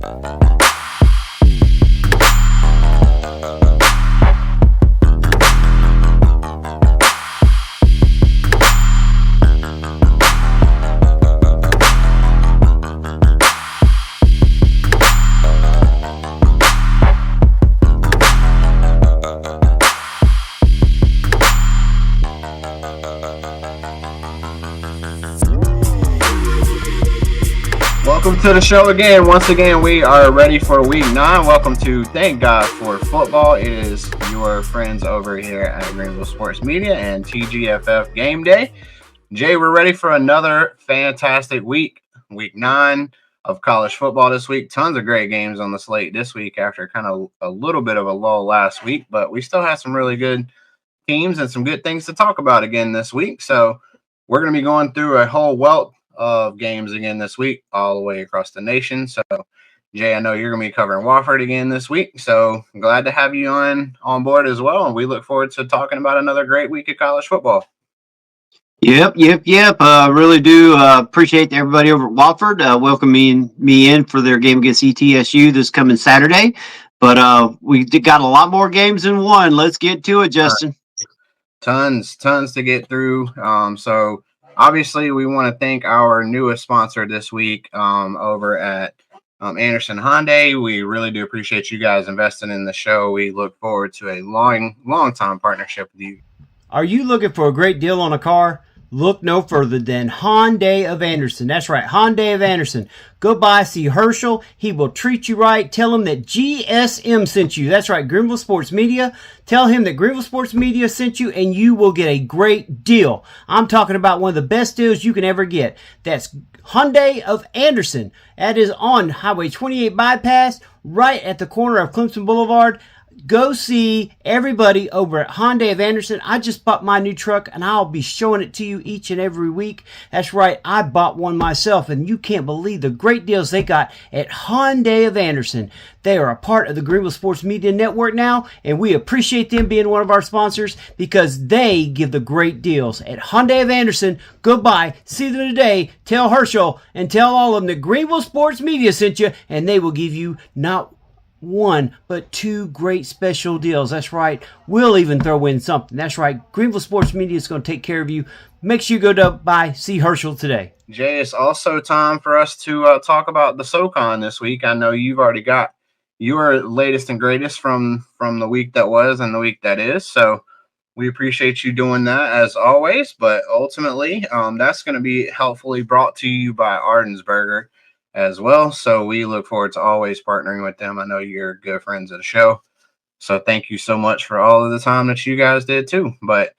Welcome to the show again. Once again, we are ready for week 9. Welcome to Thank God for Football. It is your friends over here at Greenville Sports Media and TGFF Game Day. Jay, we're ready for another fantastic week. Week 9 of college football this week. Tons of great games on the slate this week after kind of a little bit of a lull last week, but we still have some really good teams and some good things to talk about again this week. So we're going to be going through a whole wealth of games again this week, all the way across the nation. So, Jay, I know you're going to be covering Wofford again this week, so I'm glad to have you on board as well, and we look forward to talking about another great week of college football. Yep. Really do appreciate everybody over at Wofford welcoming me in for their game against ETSU this coming Saturday. But we got a lot more games than one. Let's get to it, Justin. Tons to get through. So obviously, we want to thank our newest sponsor this week over at Anderson Hyundai. We really do appreciate you guys investing in the show. We look forward to a long time partnership with you. Are you looking for a great deal on a car? Look no further than Hyundai of Anderson. That's right, Hyundai of Anderson. Go by, see Herschel. He will treat you right. Tell him that GSM sent you. That's right, Greenville Sports Media. Tell him that Greenville Sports Media sent you, and you will get a great deal. I'm talking about one of the best deals you can ever get. That's Hyundai of Anderson. That is on Highway 28 Bypass, right at the corner of Clemson Boulevard. Go see everybody over at Hyundai of Anderson. I just bought my new truck, and I'll be showing it to you each and every week. That's right, I bought one myself, and you can't believe the great deals they got at Hyundai of Anderson. They are a part of the Greenville Sports Media Network now, and we appreciate them being one of our sponsors because they give the great deals. At Hyundai of Anderson, go by, see them today, tell Herschel, and tell all of them that Greenville Sports Media sent you, and they will give you not one, but two great special deals. That's right. We'll even throw in something. That's right. Greenville Sports Media is going to take care of you. Make sure you go by, see Herschel today. Jay, it's also time for us to talk about the SoCon this week. I know you've already got your latest and greatest from the week that was and the week that is. So we appreciate you doing that as always. But ultimately, that's going to be helpfully brought to you by Ardensburger as well. So we look forward to always partnering with them. I know you're good friends of the show. So thank you so much for all of the time that you guys did too. But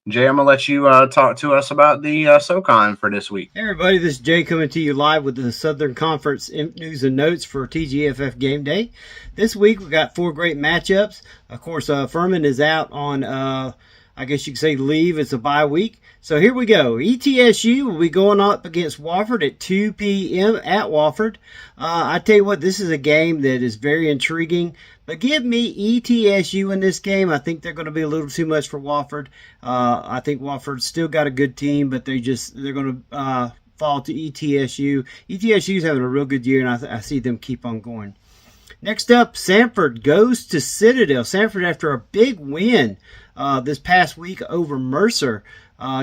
Jay, I'm going to let you talk to us about the SoCon for this week. Hey everybody, this is Jay coming to you live with the Southern Conference news and notes for TGFF Game Day. This week we got 4 great matchups. Of course, Furman is out on, I guess you could say leave. It's a bye week. So here we go. ETSU will be going up against Wofford at 2 p.m. at Wofford. I tell you what, this is a game that is very intriguing. But give me ETSU in this game. I think they're going to be a little too much for Wofford. I think Wofford's still got a good team, but they're going to fall to ETSU. ETSU's having a real good year, and I see them keep on going. Next up, Sanford goes to Citadel. Sanford after a big win this past week over Mercer.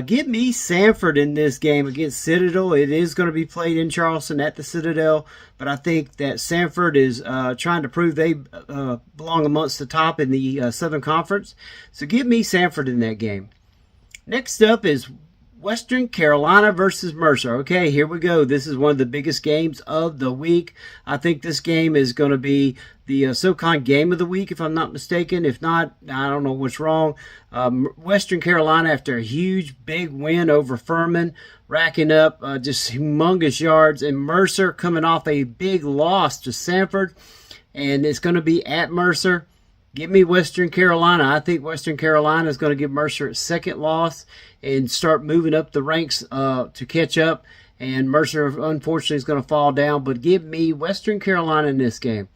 Give me Sanford in this game against Citadel. It is going to be played in Charleston at the Citadel, but I think that Sanford is trying to prove they belong amongst the top in the Southern Conference. So give me Sanford in that game. Next up is Western Carolina versus Mercer. Okay, here we go. This is one of the biggest games of the week. I think this game is going to be the SoCon game of the week, if I'm not mistaken. If not, I don't know what's wrong. Western Carolina, after a huge, big win over Furman, racking up just humongous yards, and Mercer coming off a big loss to Sanford, and it's going to be at Mercer. Give me Western Carolina. I think Western Carolina is going to give Mercer its second loss and start moving up the ranks to catch up. And Mercer, unfortunately, is going to fall down. But give me Western Carolina in this game.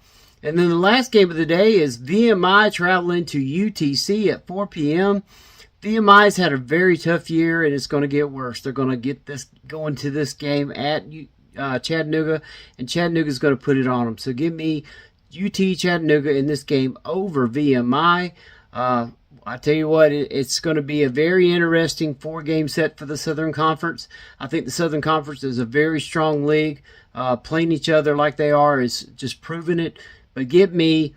And then the last game of the day is VMI traveling to UTC at 4 p.m. VMI's had a very tough year, and it's going to get worse. They're going to go into this game at Chattanooga, and Chattanooga's going to put it on them. So give me UT Chattanooga in this game over VMI. I tell you what, it's going to be a very interesting 4-game set for the Southern Conference. I think the Southern Conference is a very strong league. Playing each other like they are is just proving it. But give me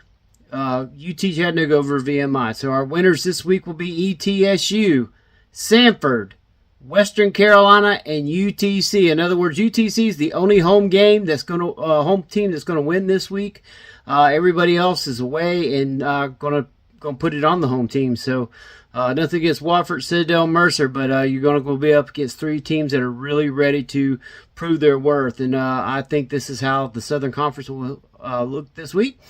UT Chattanooga over VMI. So our winners this week will be ETSU, Samford, Western Carolina, and UTC. In other words, UTC is the only home team that's going to win this week. Everybody else is away and going to put it on the home team. So nothing against Wofford, Citadel, Mercer, but you're going to go be up against 3 teams that are really ready to prove their worth. And I think this is how the Southern Conference will look this week.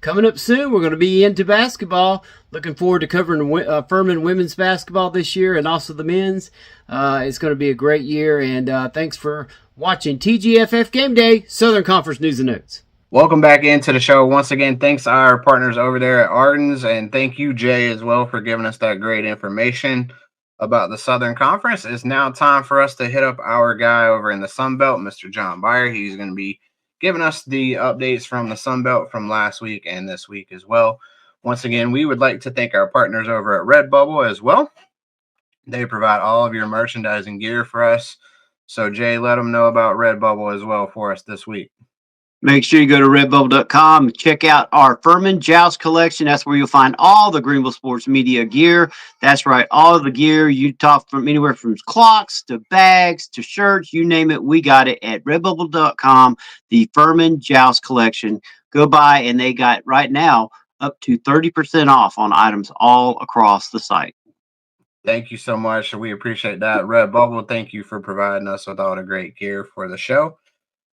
Coming up soon, we're going to be into basketball. Looking forward to covering Furman women's basketball this year and also the men's. It's going to be a great year, and thanks for watching TGFF Game Day, Southern Conference News and Notes. Welcome back into the show. Once again, thanks to our partners over there at Arden's, and thank you, Jay, as well, for giving us that great information about the Southern Conference. It's now time for us to hit up our guy over in the Sunbelt, Mr. John Byer. He's going to be giving us the updates from the Sunbelt from last week and this week as well. Once again, we would like to thank our partners over at Redbubble as well. They provide all of your merchandising gear for us. So, Jay, let them know about Redbubble as well for us this week. Make sure you go to redbubble.com and check out our Furman Joust collection. That's where you'll find all the Greenville Sports Media gear. That's right, all of the gear. You talk from anywhere from clocks to bags to shirts, you name it. We got it at redbubble.com, the Furman Joust collection. Go by, and they got right now up to 30% off on items all across the site. Thank you so much. We appreciate that. Redbubble, thank you for providing us with all the great gear for the show.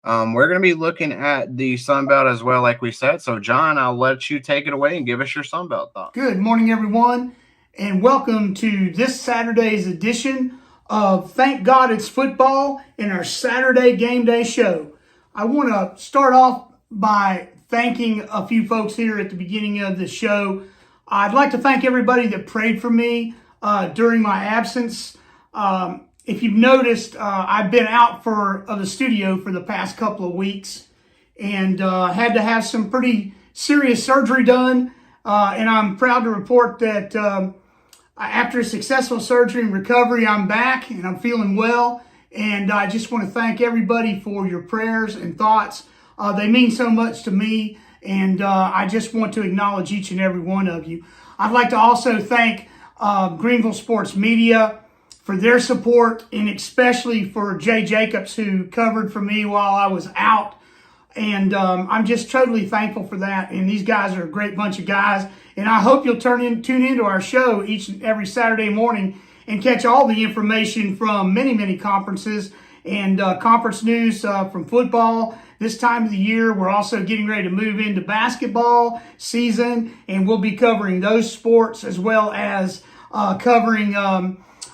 We're going to be looking at the Sunbelt as well, like we said. So, John, I'll let you take it away and give us your Sunbelt thoughts. Good morning, everyone, and welcome to this Saturday's edition of Thank God It's Football in our Saturday Game Day show. I want to start off by thanking a few folks here at the beginning of the show. I'd like to thank everybody that prayed for me during my absence. If you've noticed, I've been out of the studio for the past couple of weeks and had to have some pretty serious surgery done. And I'm proud to report that after a successful surgery and recovery, I'm back and I'm feeling well. And I just want to thank everybody for your prayers and thoughts. They mean so much to me. And I just want to acknowledge each and every one of you. I'd like to also thank Greenville Sports Media for their support, and especially for Jay Jacobs, who covered for me while I was out. And I'm just totally thankful for that. And these guys are a great bunch of guys. And I hope you'll tune into our show each and every Saturday morning and catch all the information from many, many conferences and conference news from football. This time of the year, we're also getting ready to move into basketball season, and we'll be covering those sports as well as covering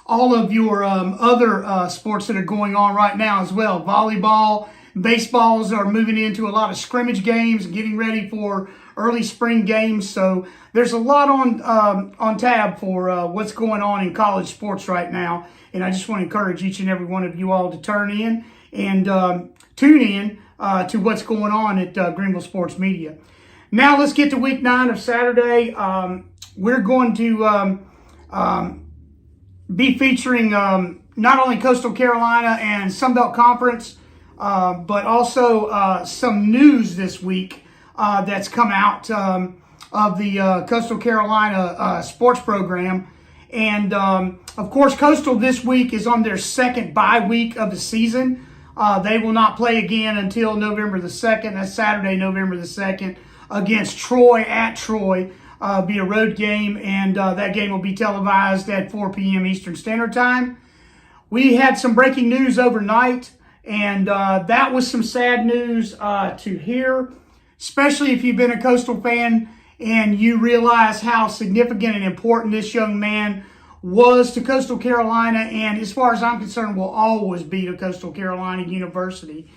all of your other sports that are going on right now as well. Volleyball, baseballs are moving into a lot of scrimmage games, getting ready for early spring games. So there's a lot on tab for what's going on in college sports right now. And I just want to encourage each and every one of you all to turn in and tune in to what's going on at Greenville Sports Media. Now let's get to week 9 of Saturday. We're going to be featuring not only Coastal Carolina and Sunbelt Conference, but also some news this week that's come out of the Coastal Carolina sports program. And, of course, Coastal this week is on their second bye week of the season. They will not play again until November the 2nd. That's Saturday, November the 2nd, against Troy at Troy. Be a road game, and that game will be televised at 4 p.m. Eastern Standard Time. We had some breaking news overnight, and that was some sad news to hear, especially if you've been a Coastal fan and you realize how significant and important this young man was to Coastal Carolina, and as far as I'm concerned, will always be to Coastal Carolina University.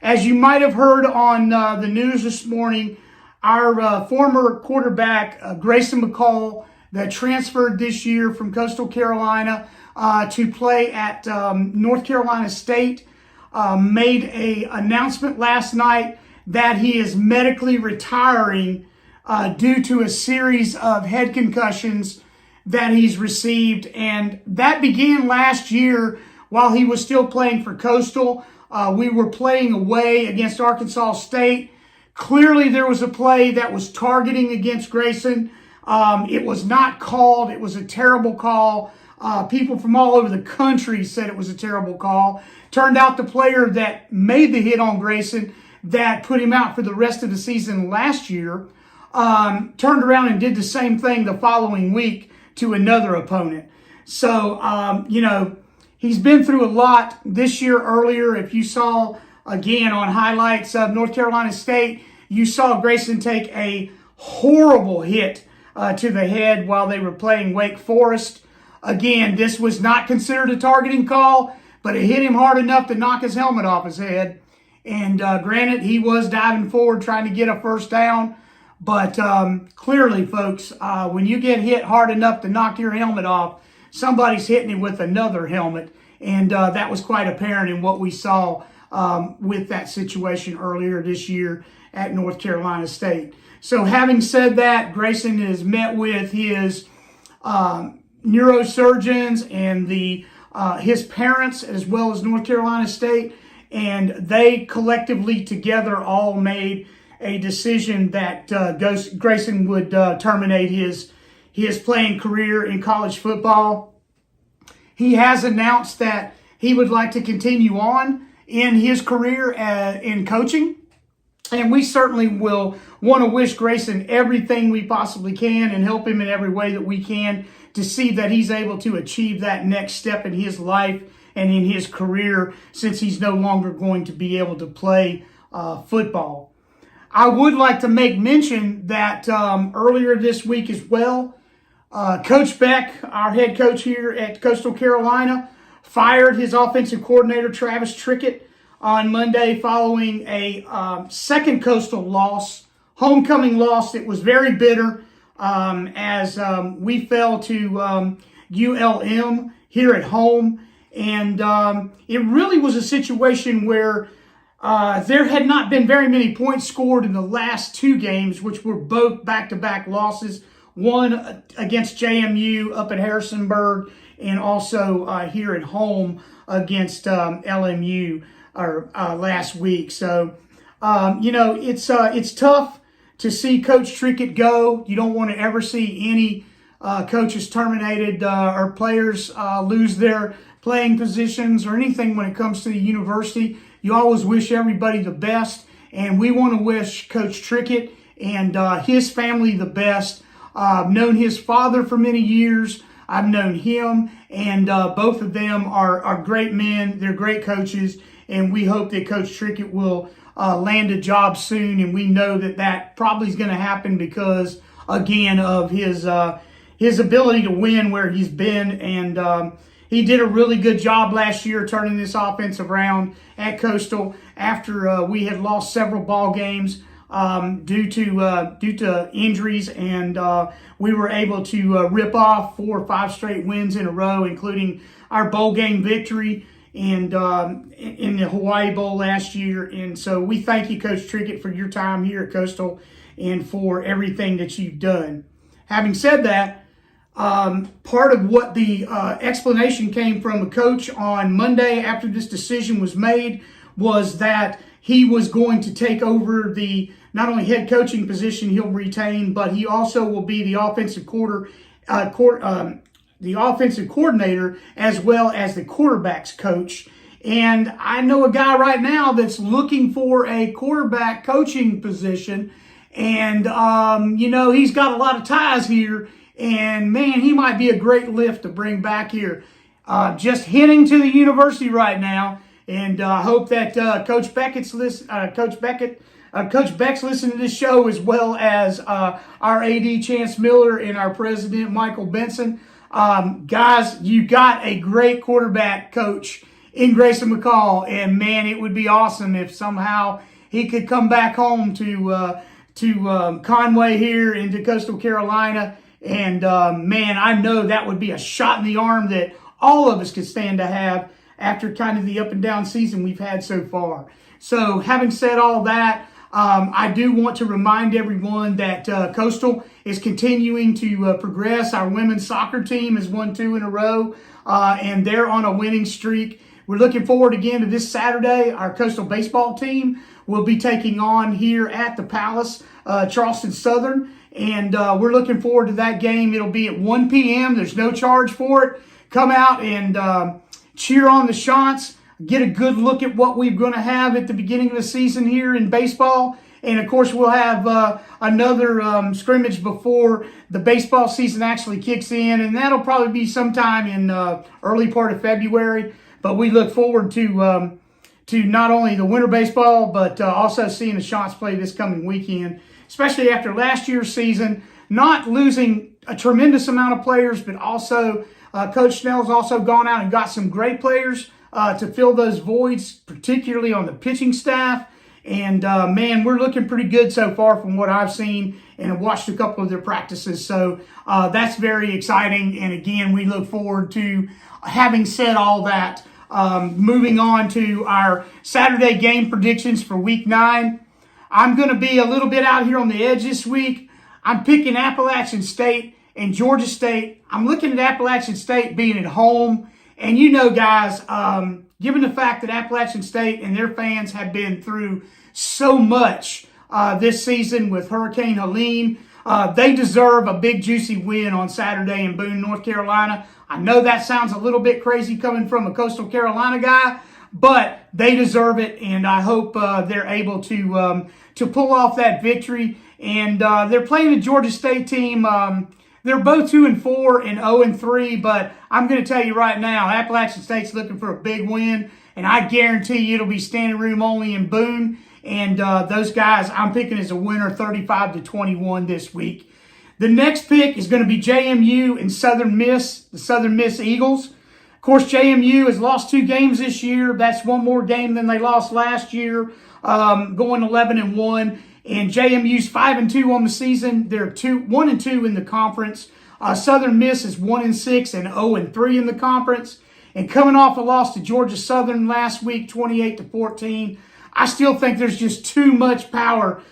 As you might have heard on the news this morning, our former quarterback, Grayson McCall, that transferred this year from Coastal Carolina to play at North Carolina State, made a announcement last night that he is medically retiring due to a series of head concussions that he's received. And that began last year while he was still playing for Coastal. We were playing away against Arkansas State. Clearly there was a play that was targeting against Grayson. It was not called. It was a terrible call. People from all over the country said it was a terrible call. Turned out the player that made the hit on Grayson that put him out for the rest of the season last year turned around and did the same thing the following week to another opponent. So, he's been through a lot this year. Earlier, if you saw, again, on highlights of North Carolina State, you saw Grayson take a horrible hit to the head while they were playing Wake Forest. Again, this was not considered a targeting call, but it hit him hard enough to knock his helmet off his head. And granted, he was diving forward trying to get a first down. But clearly, folks, when you get hit hard enough to knock your helmet off, somebody's hitting you with another helmet. And that was quite apparent in what we saw with that situation earlier this year at North Carolina State. So having said that, Grayson has met with his neurosurgeons and his parents as well as North Carolina State, and they collectively together all made a decision that Grayson would terminate his playing career in college football. He has announced that he would like to continue on in his career in coaching, and we certainly will want to wish Grayson everything we possibly can and help him in every way that we can to see that he's able to achieve that next step in his life and in his career, since he's no longer going to be able to play football. I would like to make mention that earlier this week as well, Coach Beck, our head coach here at Coastal Carolina, fired his offensive coordinator, Travis Trickett, on Monday following a second Coastal loss, homecoming loss. It was very bitter as we fell to ULM here at home. And it really was a situation where there had not been very many points scored in the last two games, which were both back-to-back losses. One against JMU up at Harrisonburg, and also here at home against LMU last week. So, it's tough to see Coach Trickett go. You don't want to ever see any coaches terminated or players lose their playing positions or anything when it comes to the university. You always wish everybody the best, and we want to wish Coach Trickett and his family the best. I've known his father for many years. I've known him, and both of them are great men. They're great coaches, and we hope that Coach Trickett will land a job soon, and we know that probably is going to happen because, again, of his ability to win where he's been. And he did a really good job last year turning this offense around at Coastal after we had lost several ball games due to injuries, and we were able to rip off 4 or 5 straight wins in a row, including our bowl game victory and in the Hawaii Bowl last year. And so we thank you, Coach Trickett, for your time here at Coastal and for everything that you've done. Having said that, part of what the explanation came from a coach on Monday after this decision was made was that he was going to take over the not only head coaching position he'll retain, but he also will be the offensive coordinator as well as the quarterback's coach. And I know a guy right now that's looking for a quarterback coaching position, and he's got a lot of ties here. And, man, he might be a great lift to bring back here. Just hitting to the university right now. And I hope that Coach Beck's listening to this show, as well as our AD Chance Miller and our president Michael Benson. Guys, you got a great quarterback coach in Grayson McCall. And, man, it would be awesome if somehow he could come back home to Conway here into Coastal Carolina. And, man, I know that would be a shot in the arm that all of us could stand to have after kind of the up and down season we've had so far. So having said all that, I do want to remind everyone that Coastal is continuing to progress. Our women's soccer team has won 2 in a row, and they're on a winning streak. We're looking forward again to this Saturday. Our Coastal baseball team will be taking on here at the Palace, Charleston Southern, and we're looking forward to that game. It'll be at 1 p.m. There's no charge for it. Come out and cheer on the Shots. Get a good look at what we're going to have at the beginning of the season here in baseball. And, of course, we'll have another scrimmage before the baseball season actually kicks in. And that'll probably be sometime in early part of February. But we look forward to not only the winter baseball, but also seeing the Shots play this coming weekend, especially after last year's season, not losing a tremendous amount of players, but also Coach Snell's also gone out and got some great players to fill those voids, particularly on the pitching staff. And, man, we're looking pretty good so far from what I've seen and have watched a couple of their practices. So that's very exciting. And, again, we look forward to, having said all that, moving on to our Saturday game predictions for Week 9. I'm going to be a little bit out here on the edge this week. I'm picking Appalachian State and Georgia State. I'm looking at Appalachian State being at home. And you know, guys, given the fact that Appalachian State and their fans have been through so much this season with Hurricane Helene, they deserve a big, juicy win on Saturday in Boone, North Carolina. I know that sounds a little bit crazy coming from a Coastal Carolina guy, but they deserve it, and I hope they're able to pull off that victory. And they're playing a Georgia State team. They're both 2-4 and 0-3, but I'm going to tell you right now, Appalachian State's looking for a big win, and I guarantee you it'll be standing room only in Boone. And those guys, I'm picking as a winner, 35-21 this week. The next pick is going to be JMU and Southern Miss, the Southern Miss Eagles. Of course, JMU has lost 2 games this year. That's one more game than they lost last year, going 11-1. And JMU's 5-2 on the season. They're 1-2 in the conference. Southern Miss is 1-6 and 0-3 in the conference. And coming off a loss to Georgia Southern last week, 28-14, I still think there's just too much power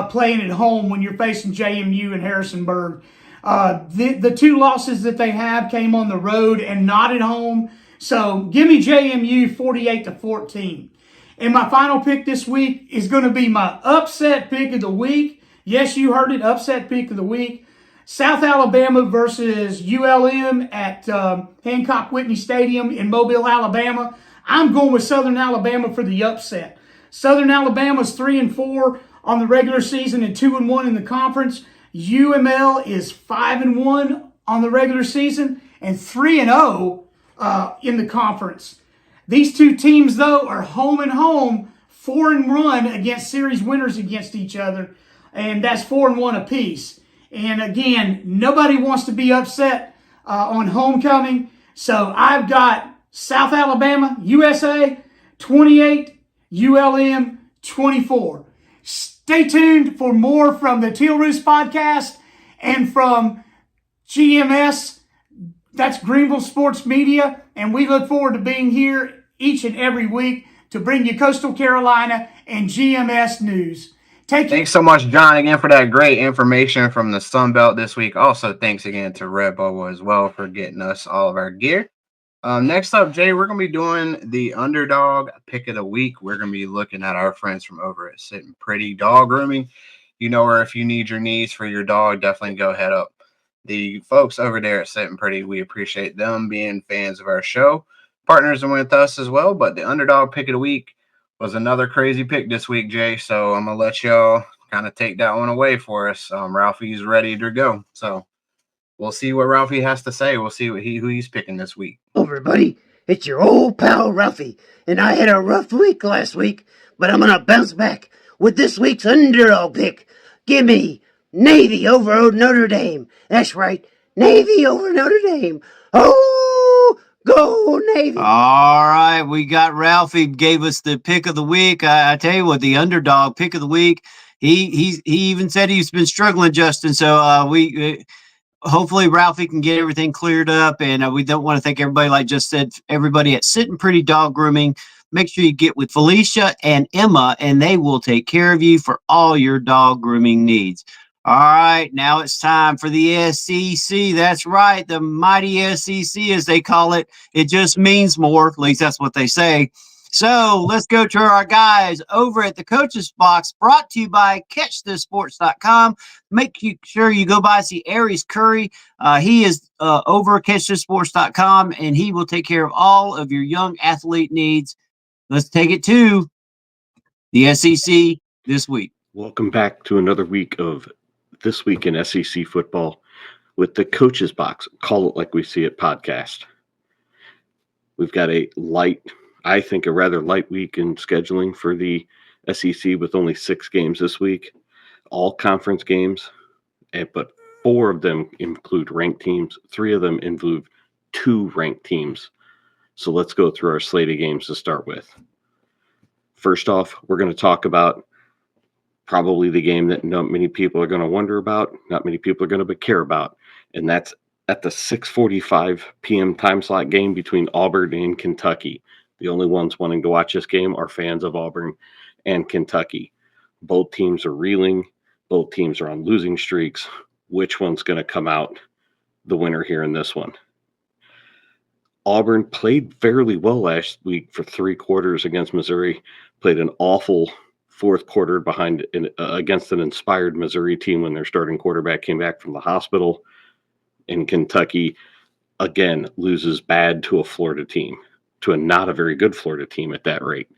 playing at home when you're facing JMU and Harrisonburg. The 2 losses that they have came on the road and not at home. So give me JMU 48-14. And my final pick this week is going to be my upset pick of the week. Yes, you heard it, upset pick of the week. South Alabama versus ULM at Hancock Whitney Stadium in Mobile, Alabama. I'm going with Southern Alabama for the upset. Southern Alabama's 3-4 on the regular season and 2-1 in the conference. UML is 5-1 on the regular season and 3-0 in the conference. These 2 teams, though, are home and home, 4-1 against series winners against each other, and that's 4-1 apiece. And again, nobody wants to be upset on homecoming, so I've got South Alabama, USA, 28, ULM, 24. Stay tuned for more from the Teal Roost podcast and from GMS. That's Greenville Sports Media, and we look forward to being here each and every week to bring you Coastal Carolina and GMS news. Thanks so much, John, again for that great information from the Sunbelt this week. Also, thanks again to Red Bubble as well for getting us all of our gear. Next up, Jay, we're going to be doing the Underdog Pick of the Week. We're going to be looking at our friends from over at Sitting Pretty Dog Grooming. You know where if you need your needs for your dog, definitely go head up. The folks over there at Sitting Pretty, we appreciate them being fans of our show. Partners with us as well, but the Underdog Pick of the Week was another crazy pick this week, Jay. So I'm going to let y'all kind of take that one away for us. Ralphie's ready to go. So we'll see what Ralphie has to say. We'll see who he's picking this week. Hello, everybody. It's your old pal, Ralphie. And I had a rough week last week, but I'm going to bounce back with this week's Underdog pick. Give me Navy over Notre Dame. That's right. Navy over Notre Dame. Oh, go Navy. All right. We got Ralphie gave us the pick of the week. I tell you what, the Underdog pick of the week. He even said he's been struggling, Justin. So hopefully Ralphie can get everything cleared up. And we don't want to thank everybody, like just said, everybody at Sitting Pretty Dog Grooming. Make sure you get with Felicia and Emma, and they will take care of you for all your dog grooming needs. All right, now it's time for the SEC. That's right, the mighty SEC, as they call it. It just means more. At least that's what they say. So let's go to our guys over at the Coach's Box, brought to you by CatchThisSports.com. Make sure you go by see Aries Curry. He is over at CatchThisSports.com, and he will take care of all of your young athlete needs. Let's take it to the SEC this week. Welcome back to another week of This Week in SEC Football with the Coach's Box, Call It Like We See It podcast. We've got a rather light week in scheduling for the SEC with only 6 games this week, all conference games, but 4 of them include ranked teams. 3 of them include 2 ranked teams. So let's go through our slate of games to start with. First off, we're going to talk about probably the game that not many people are going to wonder about, not many people are going to care about, and that's at the 6:45 p.m. time slot game between Auburn and Kentucky. The only ones wanting to watch this game are fans of Auburn and Kentucky. Both teams are reeling. Both teams are on losing streaks. Which one's going to come out the winner here in this one? Auburn played fairly well last week for 3 quarters against Missouri, played an awful fourth quarter against an inspired Missouri team when their starting quarterback came back from the hospital. And Kentucky, again, loses bad to a Florida team, to a not a very good Florida team at that rate.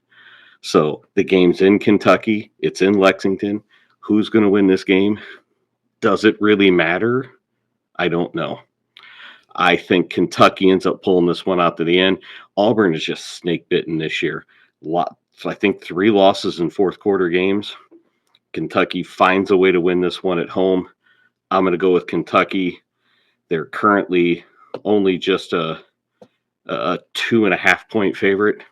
So the game's in Kentucky. It's in Lexington. Who's going to win this game? Does it really matter? I don't know. I think Kentucky ends up pulling this one out to the end. Auburn is just snake-bitten this year. I think 3 losses in fourth quarter games. Kentucky finds a way to win this one at home. I'm going to go with Kentucky. They're currently only just a 2.5 point favorite.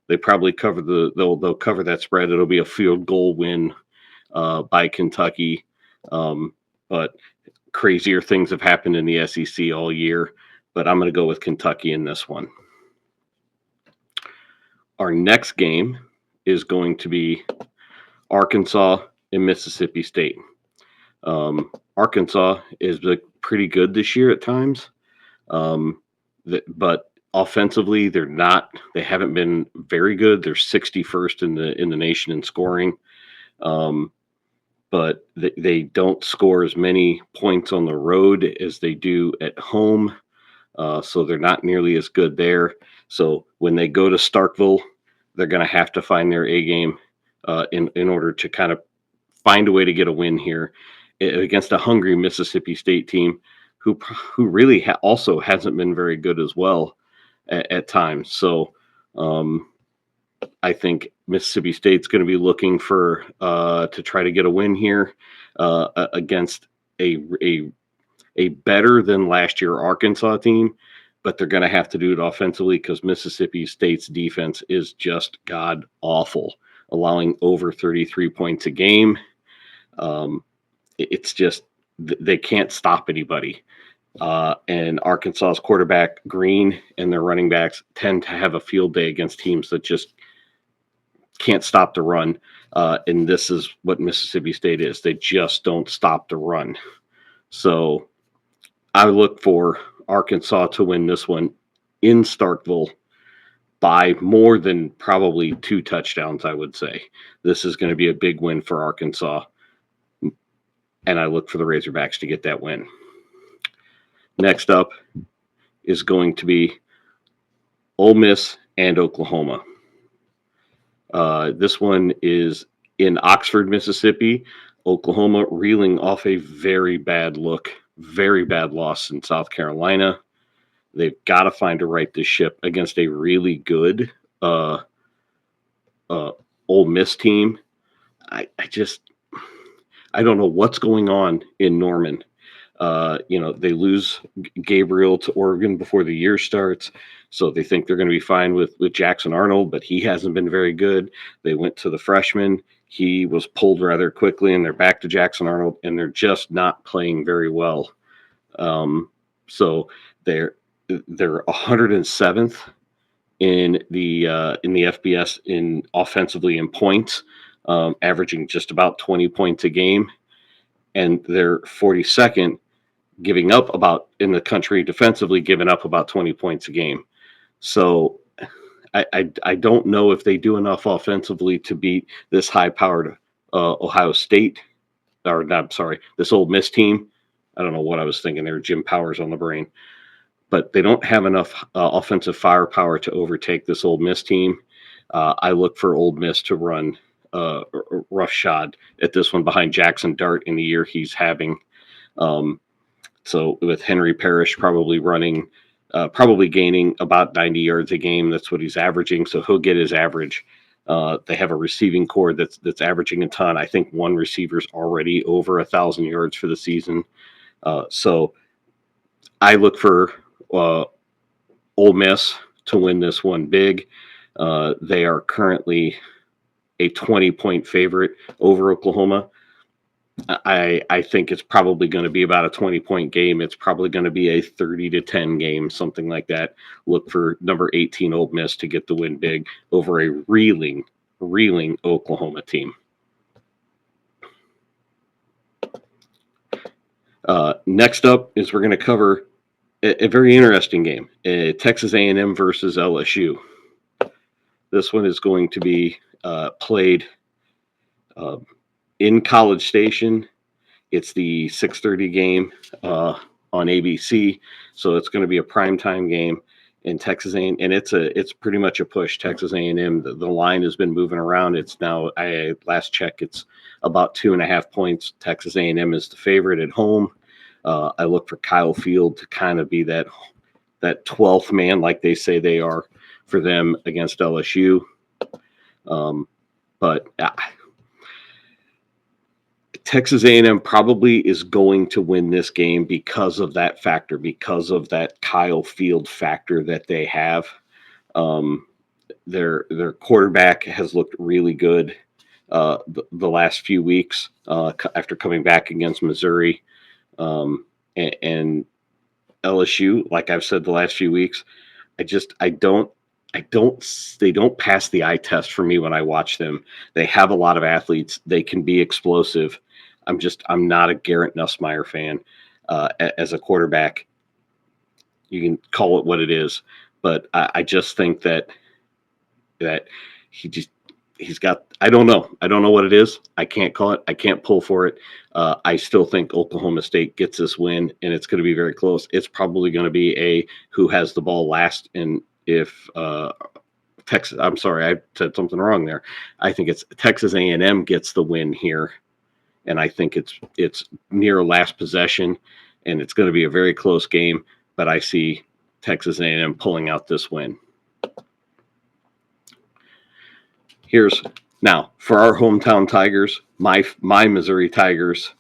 They probably they'll cover that spread. It'll be a field goal win by Kentucky. But crazier things have happened in the SEC all year, but I'm going to go with Kentucky in this one. Our next game is going to be Arkansas and Mississippi State. Arkansas is pretty good this year at times, but offensively they haven't been very good. They're 61st in the nation in scoring. But they don't score as many points on the road as they do at home. So they're not nearly as good there. So when they go to Starkville, they're going to have to find their A game in order to kind of find a way to get a win here against a hungry Mississippi State team who really also hasn't been very good as well at times. So I think Mississippi State's going to be looking for to try to get a win here against a better than last year Arkansas team, but they're going to have to do it offensively because Mississippi State's defense is just god awful, allowing over 33 points a game. It's just they can't stop anybody. And Arkansas's quarterback Green and their running backs tend to have a field day against teams that just can't stop the run. And this is what Mississippi State is. They just don't stop the run. So I look for Arkansas to win this one in Starkville by more than probably 2 touchdowns, I would say. This is going to be a big win for Arkansas. And I look for the Razorbacks to get that win. Next up is going to be Ole Miss and Oklahoma. This one is in Oxford, Mississippi. Oklahoma reeling off a very bad loss in South Carolina. They've got to find a right to ship against a really good Ole Miss team. I don't know what's going on in Norman. They lose Gabriel to Oregon before the year starts, so they think they're going to be fine with Jackson Arnold, but he hasn't been very good. They went to the freshman. He was pulled rather quickly, and they're back to Jackson Arnold, and they're just not playing very well. So they're 107th in the FBS in offensively in points, averaging just about 20 points a game, and they're 42nd giving up about in the country defensively, giving up about 20 points a game. So I don't know if they do enough offensively to beat this high-powered Ohio State, or not, sorry, this Ole Miss team. I don't know what I was thinking there, Jim Powers on the brain. But they don't have enough offensive firepower to overtake this Ole Miss team. I look for Ole Miss to run roughshod at this one behind Jackson Dart in the year he's having. So with Henry Parrish probably gaining about 90 yards a game. That's what he's averaging. So he'll get his average. They have a receiving core that's averaging a ton. I think one receiver's already over 1,000 yards for the season. So I look for Ole Miss to win this one big. They are currently a 20-point favorite over Oklahoma. I think it's probably going to be about a 20-point game. It's probably going to be a 30-10 game, something like that. Look for number 18 Ole Miss to get the win big over a reeling Oklahoma team. Next up is we're going to cover a very interesting game, Texas A&M versus LSU. This one is going to be played in College Station. It's the 6:30 game on ABC, so it's going to be a primetime game in Texas A&M, and it's pretty much a push. Texas A&M, the line has been moving around. It's now, last check, it's about 2.5 points. Texas A&M is the favorite at home. I look for Kyle Field to kind of be that 12th man, like they say they are, for them against LSU. But Texas A&M probably is going to win this game because of that factor, because of that Kyle Field factor that they have. Their quarterback has looked really good the last few weeks after coming back against Missouri. And LSU, like I've said the last few weeks, they don't pass the eye test for me when I watch them. They have a lot of athletes. They can be explosive. I'm not a Garrett Nussmeier fan as a quarterback. You can call it what it is, but I just think that he's got, I don't know what it is. I can't call it. I can't pull for it. I still think Oklahoma State gets this win, and it's going to be very close. It's probably going to be who has the ball last. And if Texas, I'm sorry, I said something wrong there. I think it's Texas A&M gets the win here, and I think it's near last possession, and it's going to be a very close game. But I see Texas A&M pulling out this win. Here's now for our hometown Tigers, my Missouri Tigers,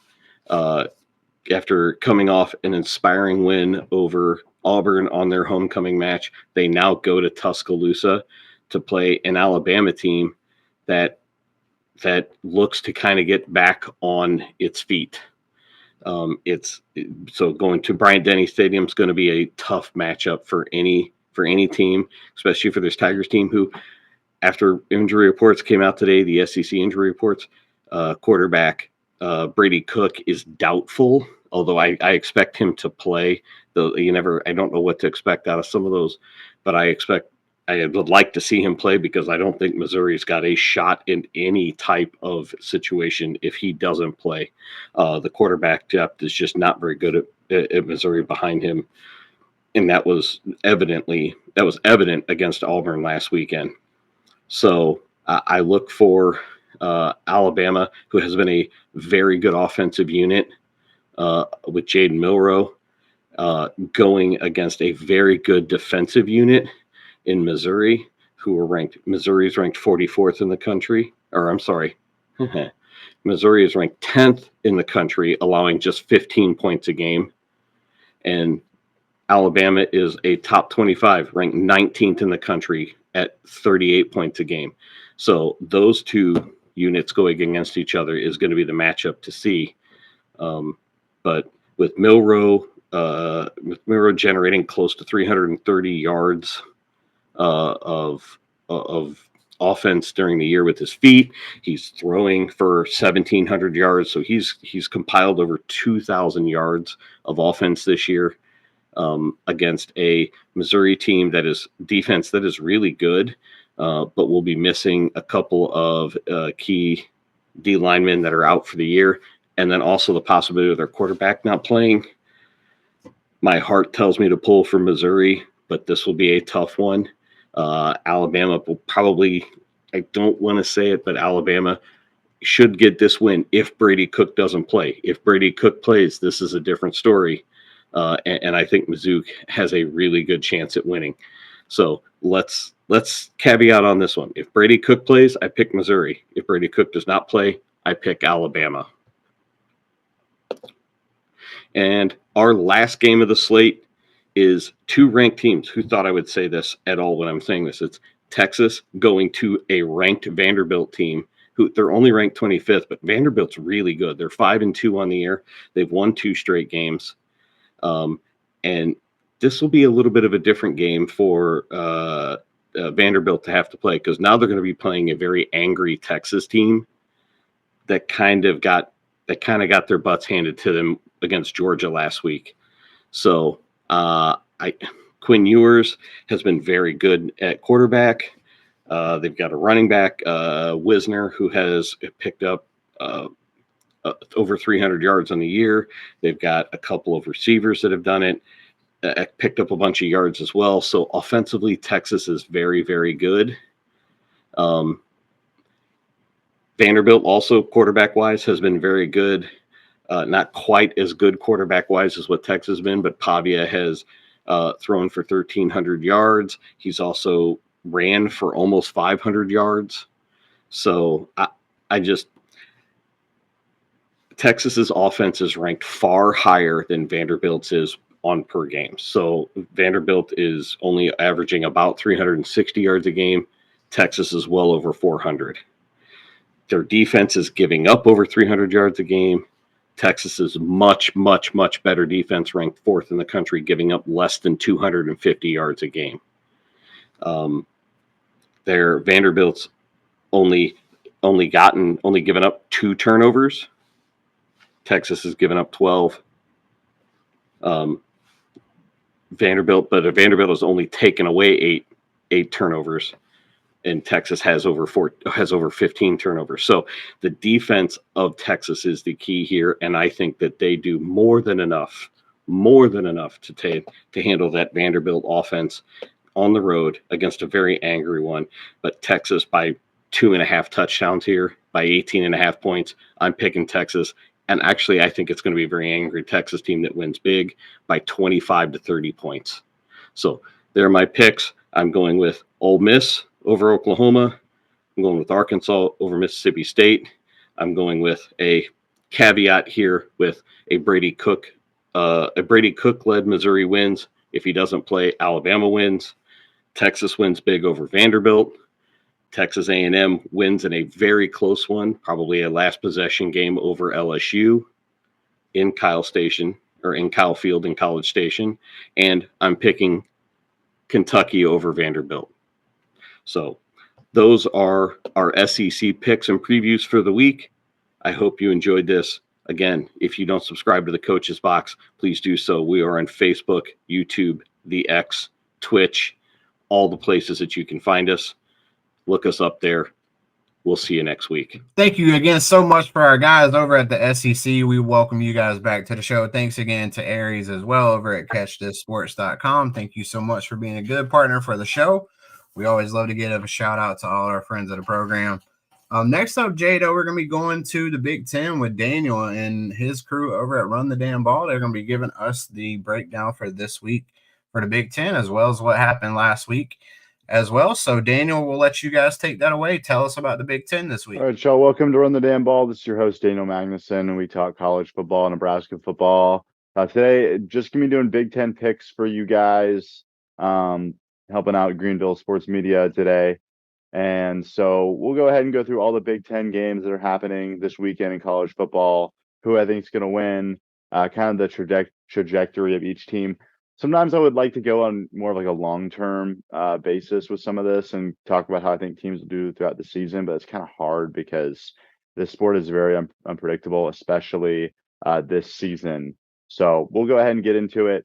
after coming off an inspiring win over Auburn on their homecoming match, they now go to Tuscaloosa to play an Alabama team that looks to kind of get back on its feet. So going to Bryant-Denny Stadium is going to be a tough matchup for any team, especially for this Tigers team who, after injury reports came out today, the SEC injury reports, quarterback Brady Cook is doubtful, although I expect him to play. Though I don't know what to expect out of some of those, but I would like to see him play because I don't think Missouri's got a shot in any type of situation if he doesn't play. The quarterback depth is just not very good at Missouri behind him, and that was evident against Auburn last weekend. So I look for Alabama, who has been a very good offensive unit with Jaden Milroe, going against a very good defensive unit in Missouri, Missouri is ranked 44th in the country. Or I'm sorry, Missouri is ranked 10th in the country, allowing just 15 points a game. And Alabama is a top 25, ranked 19th in the country at 38 points a game. So those two units going against each other is going to be the matchup to see. But with Milroe with Miro generating close to 330 yards of offense during the year with his feet. He's throwing for 1,700 yards, so he's compiled over 2,000 yards of offense this year against a Missouri team that is defense that is really good, but will be missing a couple of key D linemen that are out for the year, and then also the possibility of their quarterback not playing. My heart tells me to pull for Missouri, but this will be a tough one. Alabama will probably, I don't want to say it, but Alabama should get this win if Brady Cook doesn't play. If Brady Cook plays, this is a different story. And I think Mizzou has a really good chance at winning. So let's caveat on this one. If Brady Cook plays, I pick Missouri. If Brady Cook does not play, I pick Alabama. And our last game of the slate is two ranked teams. Who thought I would say this at all when I'm saying this? It's Texas going to a ranked Vanderbilt team who they're only ranked 25th, but Vanderbilt's really good. They're 5-2 on the year. They've won 2 straight games. And this will be a little bit of a different game for Vanderbilt to have to play, because now they're going to be playing a very angry Texas team that kind of got their butts handed to them against Georgia last week. So Quinn Ewers has been very good at quarterback. They've got a running back, Wisner, who has picked up over 300 yards on the year. They've got a couple of receivers that have done it, picked up a bunch of yards as well. So offensively, Texas is very, very good. Vanderbilt also quarterback-wise has been very good. Not quite as good quarterback-wise as what Texas has been, but Pavia has thrown for 1,300 yards. He's also ran for almost 500 yards. So Texas's offense is ranked far higher than Vanderbilt's is on per game. So Vanderbilt is only averaging about 360 yards a game. Texas is well over 400. Their defense is giving up over 300 yards a game. Texas is much, much, much better defense, ranked 4th in the country, giving up less than 250 yards a game. Their Vanderbilt's only given up 2 turnovers. Texas has given up 12. Vanderbilt has only taken away eight turnovers, and Texas has over 15 turnovers. So the defense of Texas is the key here, and I think that they do more than enough to handle that Vanderbilt offense on the road against a very angry one. But Texas by 2.5 touchdowns here, by 18.5 points. I'm picking Texas. And actually, I think it's going to be a very angry Texas team that wins big by 25 to 30 points. So there are my picks. I'm going with Ole Miss over Oklahoma. I'm going with Arkansas over Mississippi State. I'm going with a caveat here with a Brady Cook-led Missouri wins. If he doesn't play, Alabama wins. Texas wins big over Vanderbilt. Texas A&M wins in a very close one, probably a last possession game over LSU in Kyle Field in College Station. And I'm picking Kentucky over Vanderbilt. So those are our SEC picks and previews for the week. I hope you enjoyed this. Again, if you don't subscribe to the Coach's Box, please do so. We are on Facebook, YouTube, the X, Twitch, all the places that you can find us. Look us up there. We'll see you next week. Thank you again so much for our guys over at the SEC. We welcome you guys back to the show. Thanks again to Aries as well over at CatchThisSports.com. Thank you so much for being a good partner for the show. We always love to give a shout out to all our friends of the program. Next up, Jado, we're going to be going to the Big Ten with Daniel and his crew over at Run the Damn Ball. They're going to be giving us the breakdown for this week for the Big Ten, as well as what happened last week as well. So, Daniel, we'll let you guys take that away. Tell us about the Big Ten this week. All right, y'all. Welcome to Run the Damn Ball. This is your host, Daniel Magnuson, and we talk college football, Nebraska football. Today, just going to be doing Big Ten picks for you guys, helping out Greenville Sports Media today. And so we'll go ahead and go through all the Big Ten games that are happening this weekend in college football, who I think is going to win, kind of the trajectory of each team. Sometimes I would like to go on more of like a long-term basis with some of this and talk about how I think teams will do throughout the season, but it's kind of hard because this sport is very unpredictable, especially this season. So we'll go ahead and get into it.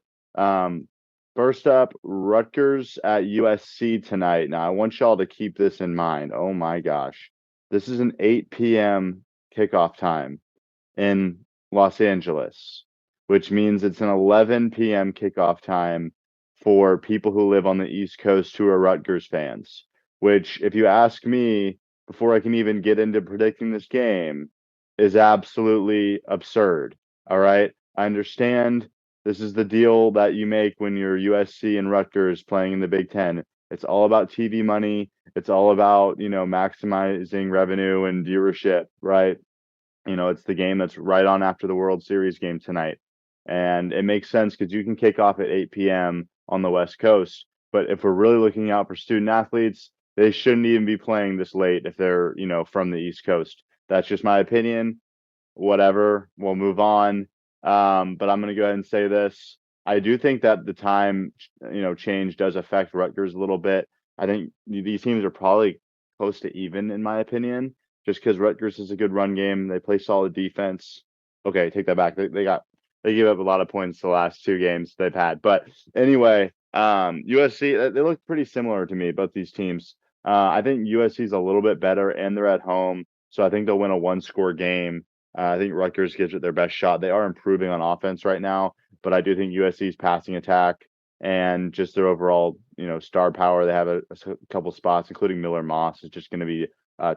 First up, Rutgers at USC tonight. Now, I want y'all to keep this in mind. Oh my gosh. This is an 8 p.m. kickoff time in Los Angeles, which means it's an 11 p.m. kickoff time for people who live on the East Coast who are Rutgers fans, which, if you ask me, before I can even get into predicting this game, is absolutely absurd. All right. I understand this is the deal that you make when you're USC and Rutgers playing in the Big Ten. It's all about TV money. It's all about, maximizing revenue and viewership, right? It's the game that's right on after the World Series game tonight. And it makes sense because you can kick off at 8 p.m. on the West Coast. But if we're really looking out for student athletes, they shouldn't even be playing this late if they're, from the East Coast. That's just my opinion. Whatever, we'll move on. But I'm going to go ahead and say this. I do think that the time, change does affect Rutgers a little bit. I think these teams are probably close to even, in my opinion, just because Rutgers is a good run game. They play solid defense. Okay, take that back. They gave up a lot of points the last two games they've had. But anyway, USC, they look pretty similar to me, both these teams. I think USC is a little bit better, and they're at home, so I think they'll win a one-score game. I think Rutgers gives it their best shot. They are improving on offense right now, but I do think USC's passing attack and just their overall, star power. They have a couple spots, including Miller Moss, is just going to be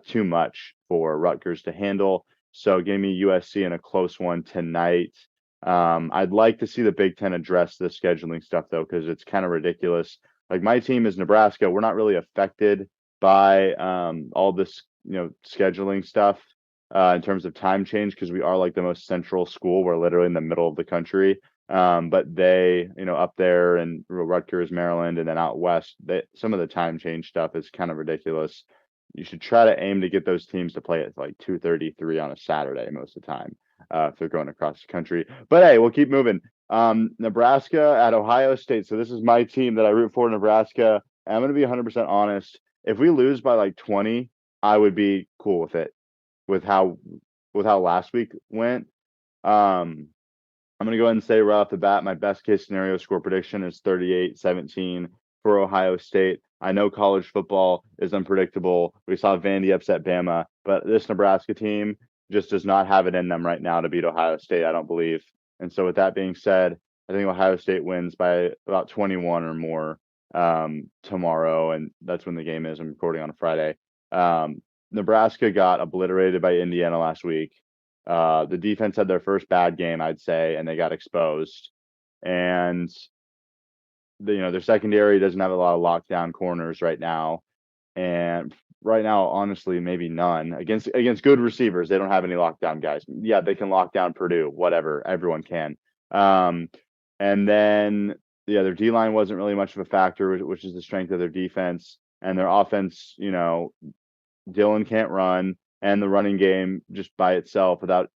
too much for Rutgers to handle. So give me USC in a close one tonight. I'd like to see the Big Ten address the scheduling stuff, though, because it's kind of ridiculous. Like, my team is Nebraska. We're not really affected by all this, scheduling stuff in terms of time change, because we are like the most central school. We're literally in the middle of the country. But they, up there in Rutgers, Maryland, and then out west, some of the time change stuff is kind of ridiculous. You should try to aim to get those teams to play at like 2:33 on a Saturday most of the time if they're going across the country. But hey, we'll keep moving. Nebraska at Ohio State. So this is my team that I root for, Nebraska. I'm going to be 100% honest. If we lose by like 20, I would be cool with it, with how last week went. I'm going to go ahead and say right off the bat, my best case scenario score prediction is 38-17 for Ohio State. I know college football is unpredictable. We saw Vandy upset Bama, but this Nebraska team just does not have it in them right now to beat Ohio State, I don't believe. And so with that being said, I think Ohio State wins by about 21 or more tomorrow, and that's when the game is. I'm recording on a Friday. Nebraska got obliterated by Indiana last week. The defense had their first bad game, I'd say, and they got exposed. And their secondary doesn't have a lot of lockdown corners right now. And right now, honestly, maybe none. Against good receivers, they don't have any lockdown guys. Yeah, they can lock down Purdue, whatever. Everyone can. And then, their D-line wasn't really much of a factor, which is the strength of their defense. And their offense, Dillon can't run. And the running game just by itself, without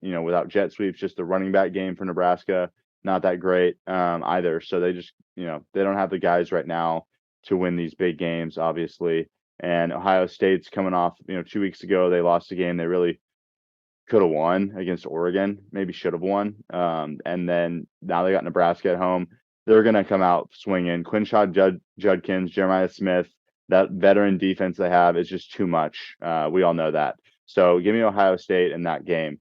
jet sweeps, just the running back game for Nebraska, not that great either. So they just, they don't have the guys right now to win these big games, obviously. And Ohio State's coming off, 2 weeks ago, they lost a game they really could have won against Oregon, maybe should have won. And then now they got Nebraska at home. They're going to come out swinging. Quinshaw Judkins, Jeremiah Smith, that veteran defense they have is just too much. We all know that. So give me Ohio State in that game.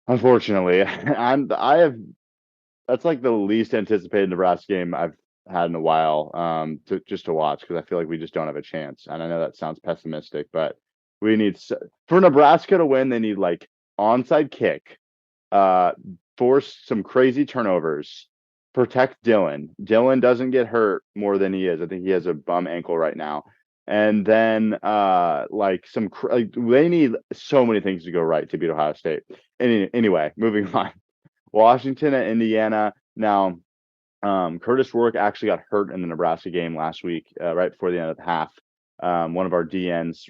Unfortunately, that's like the least anticipated Nebraska game I've had in a while to watch, because I feel like we just don't have a chance. And I know that sounds pessimistic, but we need, for Nebraska to win, they need like onside kick, force some crazy turnovers, protect Dillon. Dillon doesn't get hurt more than he is. I think he has a bum ankle right now. And then they need so many things to go right to beat Ohio State. Anyway, moving on. Washington and Indiana. Now, Curtis Rourke actually got hurt in the Nebraska game last week, right before the end of the half. One of our DNs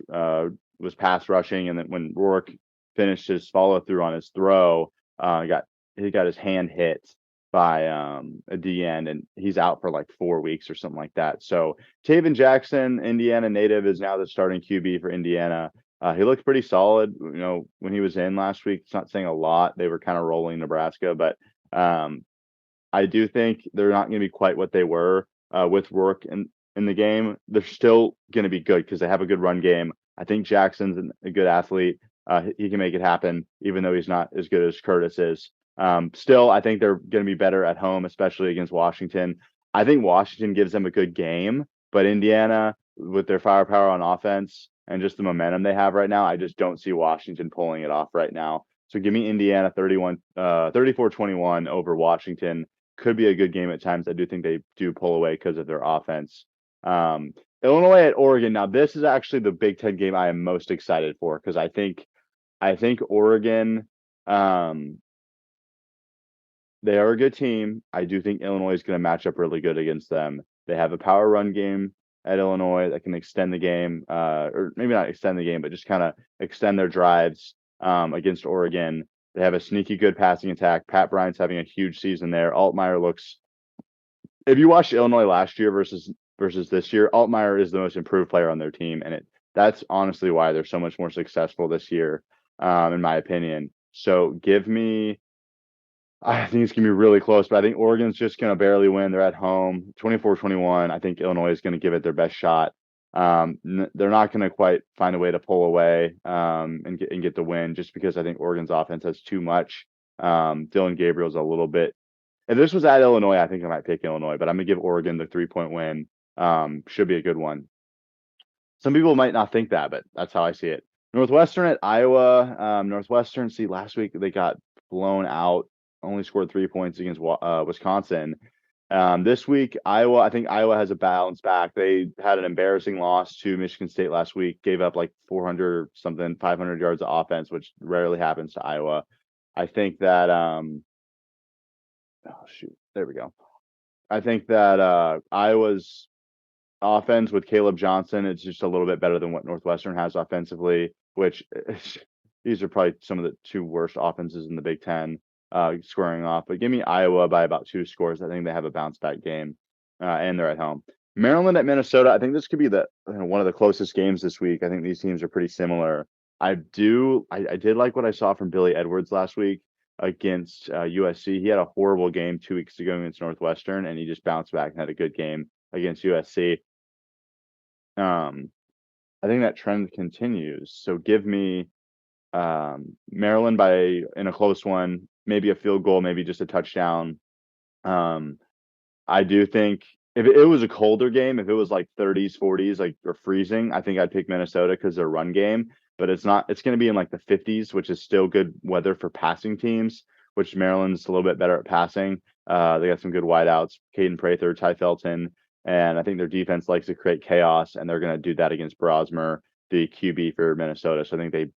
was pass rushing, and then when Rourke finished his follow through on his throw, got he got his hand hit by a DN, and he's out for like 4 weeks or something like that. So Taven Jackson, Indiana native, is now the starting QB for Indiana. He looked pretty solid, when he was in last week. It's not saying a lot. They were kind of rolling Nebraska, but I do think they're not going to be quite what they were with Rourke in the game. They're still going to be good because they have a good run game. I think Jackson's a good athlete. He can make it happen, even though he's not as good as Curtis is. Still, I think they're going to be better at home, especially against Washington. I think Washington gives them a good game, but Indiana, with their firepower on offense and just the momentum they have right now, I just don't see Washington pulling it off right now. So give me Indiana 34-21 over Washington. Could be a good game at times. I do think they do pull away because of their offense. Illinois at Oregon. Now, this is actually the Big Ten game I am most excited for because I think Oregon, they are a good team. I do think Illinois is going to match up really good against them. They have a power run game at Illinois that can extend the game, or maybe not extend the game, but just kind of extend their drives against Oregon. They have a sneaky good passing attack. Pat Bryant's having a huge season there. Altmaier looks. If you watched Illinois last year versus this year, Altmaier is the most improved player on their team, and that's honestly why they're so much more successful this year, in my opinion. So give me. I think it's going to be really close, but I think Oregon's just going to barely win. They're at home, 24-21. I think Illinois is going to give it their best shot. They're not going to quite find a way to pull away and get the win, just because I think Oregon's offense has too much. Dylan Gabriel's a little bit. If this was at Illinois, I think I might pick Illinois, but I'm going to give Oregon the 3-point win. Should be a good one. Some people might not think that, but that's how I see it. Northwestern at Iowa. Northwestern, last week they got blown out. Only scored 3 points against Wisconsin. This week, Iowa, I think Iowa has a bounce back. They had an embarrassing loss to Michigan State last week, gave up like 500 yards of offense, which rarely happens to Iowa. I think that, there we go. I think that Iowa's offense with Caleb Johnson is just a little bit better than what Northwestern has offensively, which these are probably some of the two worst offenses in the Big Ten. Scoring off, but give me Iowa by about 2 scores. I think they have a bounce back game, and they're at home. Maryland at Minnesota. I think this could be one of the closest games this week. I think these teams are pretty similar. I did like what I saw from Billy Edwards last week against USC. He had a horrible game 2 weeks ago against Northwestern, and he just bounced back and had a good game against USC. I think that trend continues. So give me Maryland in a close one. Maybe a field goal, maybe just a touchdown. I do think if it was a colder game, if it was like 30s, 40s, or freezing, I think I'd pick Minnesota because their run game. But it's not. It's going to be in like the 50s, which is still good weather for passing teams. Which Maryland's a little bit better at passing. They got some good wideouts: Caden Prather, Ty Felton, and I think their defense likes to create chaos, and they're going to do that against Brosmer, the QB for Minnesota. So I think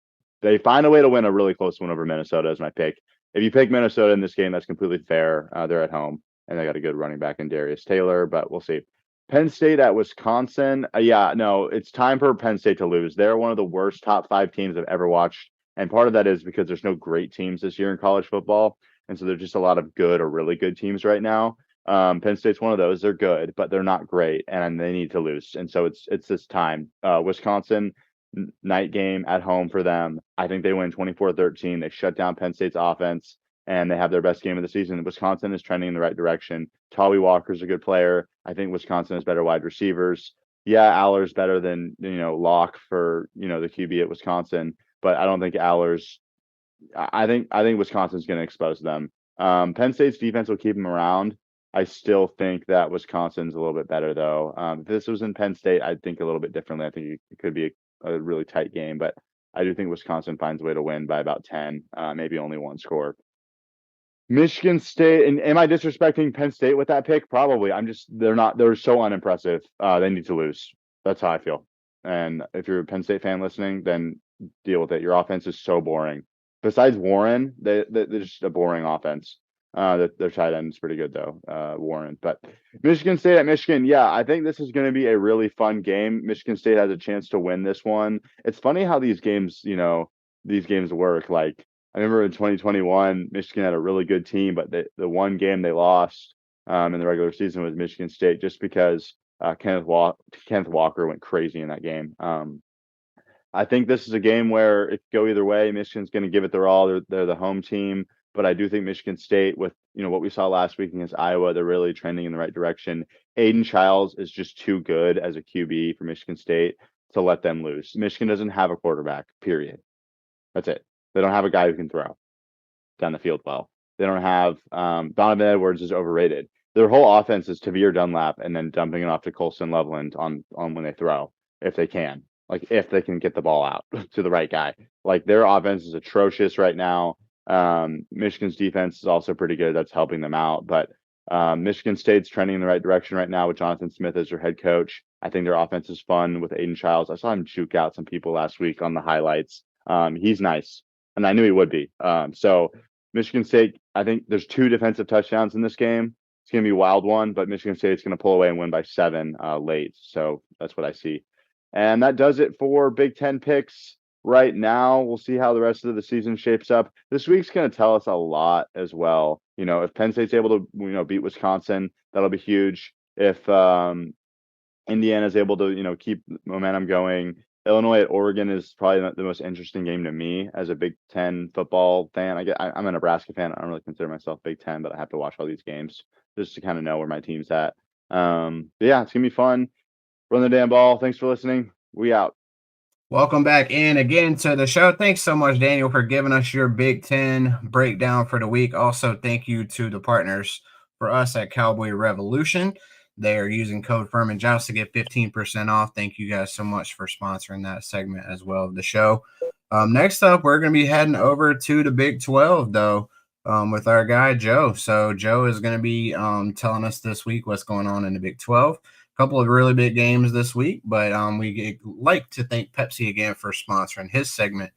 they find a way to win a really close one over Minnesota as my pick. If you pick Minnesota in this game, that's completely fair. They're at home, and they got a good running back in Darius Taylor, but we'll see. Penn State at Wisconsin. It's time for Penn State to lose. They're one of the worst top 5 teams I've ever watched, and part of that is because there's no great teams this year in college football, and so there's just a lot of good or really good teams right now. Penn State's one of those. They're good, but they're not great, and they need to lose. And so it's this time. Wisconsin, night game at home for them. I think they win 24-13. They shut down Penn State's offense, and they have their best game of the season. Wisconsin is trending in the right direction. Tawee Walker's a good player. I think Wisconsin has better wide receivers. Yeah, Aller's better than Locke for the QB at Wisconsin, but I don't think Aller's. I think Wisconsin's going to expose them. Penn State's defense will keep them around. I still think that Wisconsin's a little bit better, though. If this was in Penn State, I'd think a little bit differently. I think it could be a really tight game, but I do think Wisconsin finds a way to win by about 10, maybe only 1 score. Michigan State, and am I disrespecting Penn State with that pick? Probably. They're so unimpressive. They need to lose. That's how I feel. And if you're a Penn State fan listening, then deal with it. Your offense is so boring. Besides Warren, they're just a boring offense. Their tight end is pretty good though, Warren. But Michigan State at Michigan, yeah, I think this is going to be a really fun game. Michigan State has a chance to win this one. It's funny how these games work. Like remember in 2021, Michigan had a really good team, but the one game they lost in the regular season was Michigan State, just because Kenneth Walker went crazy in that game. I think this is a game where it could go either way. Michigan's going to give it their all. They're the home team, but I do think Michigan State, with what we saw last week against Iowa, they're really trending in the right direction. Aiden Childs is just too good as a QB for Michigan State to let them lose. Michigan doesn't have a quarterback, period. That's it. They don't have a guy who can throw down the field well. They don't have Donovan Edwards is overrated. Their whole offense is Tavir Dunlap and then dumping it off to Colson Loveland on when they throw, if they can. Like, if they can get the ball out to the right guy. Like, their offense is atrocious right now. Michigan's defense is also pretty good. That's helping them out. But Michigan State's trending in the right direction right now with Jonathan Smith as their head coach. I think their offense is fun with Aiden Childs. I saw him juke out some people last week on the highlights. He's nice, and I knew he would be. So Michigan State, I think there's 2 defensive touchdowns in this game. It's going to be a wild one, but Michigan State's going to pull away and win by 7 late. So that's what I see. And that does it for Big Ten picks right now. We'll see how the rest of the season shapes up. This week's going to tell us a lot as well. If Penn State's able to, beat Wisconsin, that'll be huge. If Indiana's able to, keep momentum going. Illinois at Oregon is probably the most interesting game to me as a Big Ten football fan. I'm a Nebraska fan. I don't really consider myself Big Ten, but I have to watch all these games just to kind of know where my team's at. But yeah, it's going to be fun. Run the damn ball. Thanks for listening. We out. Welcome back in again to the show. Thanks so much, Daniel, for giving us your Big Ten breakdown for the week. Also, thank you to the partners for us at Cowboy Revolution. They are using code Furman Joust to get 15% off. Thank you guys so much for sponsoring that segment as well of the show. Next up, we're going to be heading over to the Big 12, though, with our guy, Joe. So Joe is going to be telling us this week what's going on in the Big 12. Couple of really big games this week, but we like to thank Pepsi again for sponsoring his segment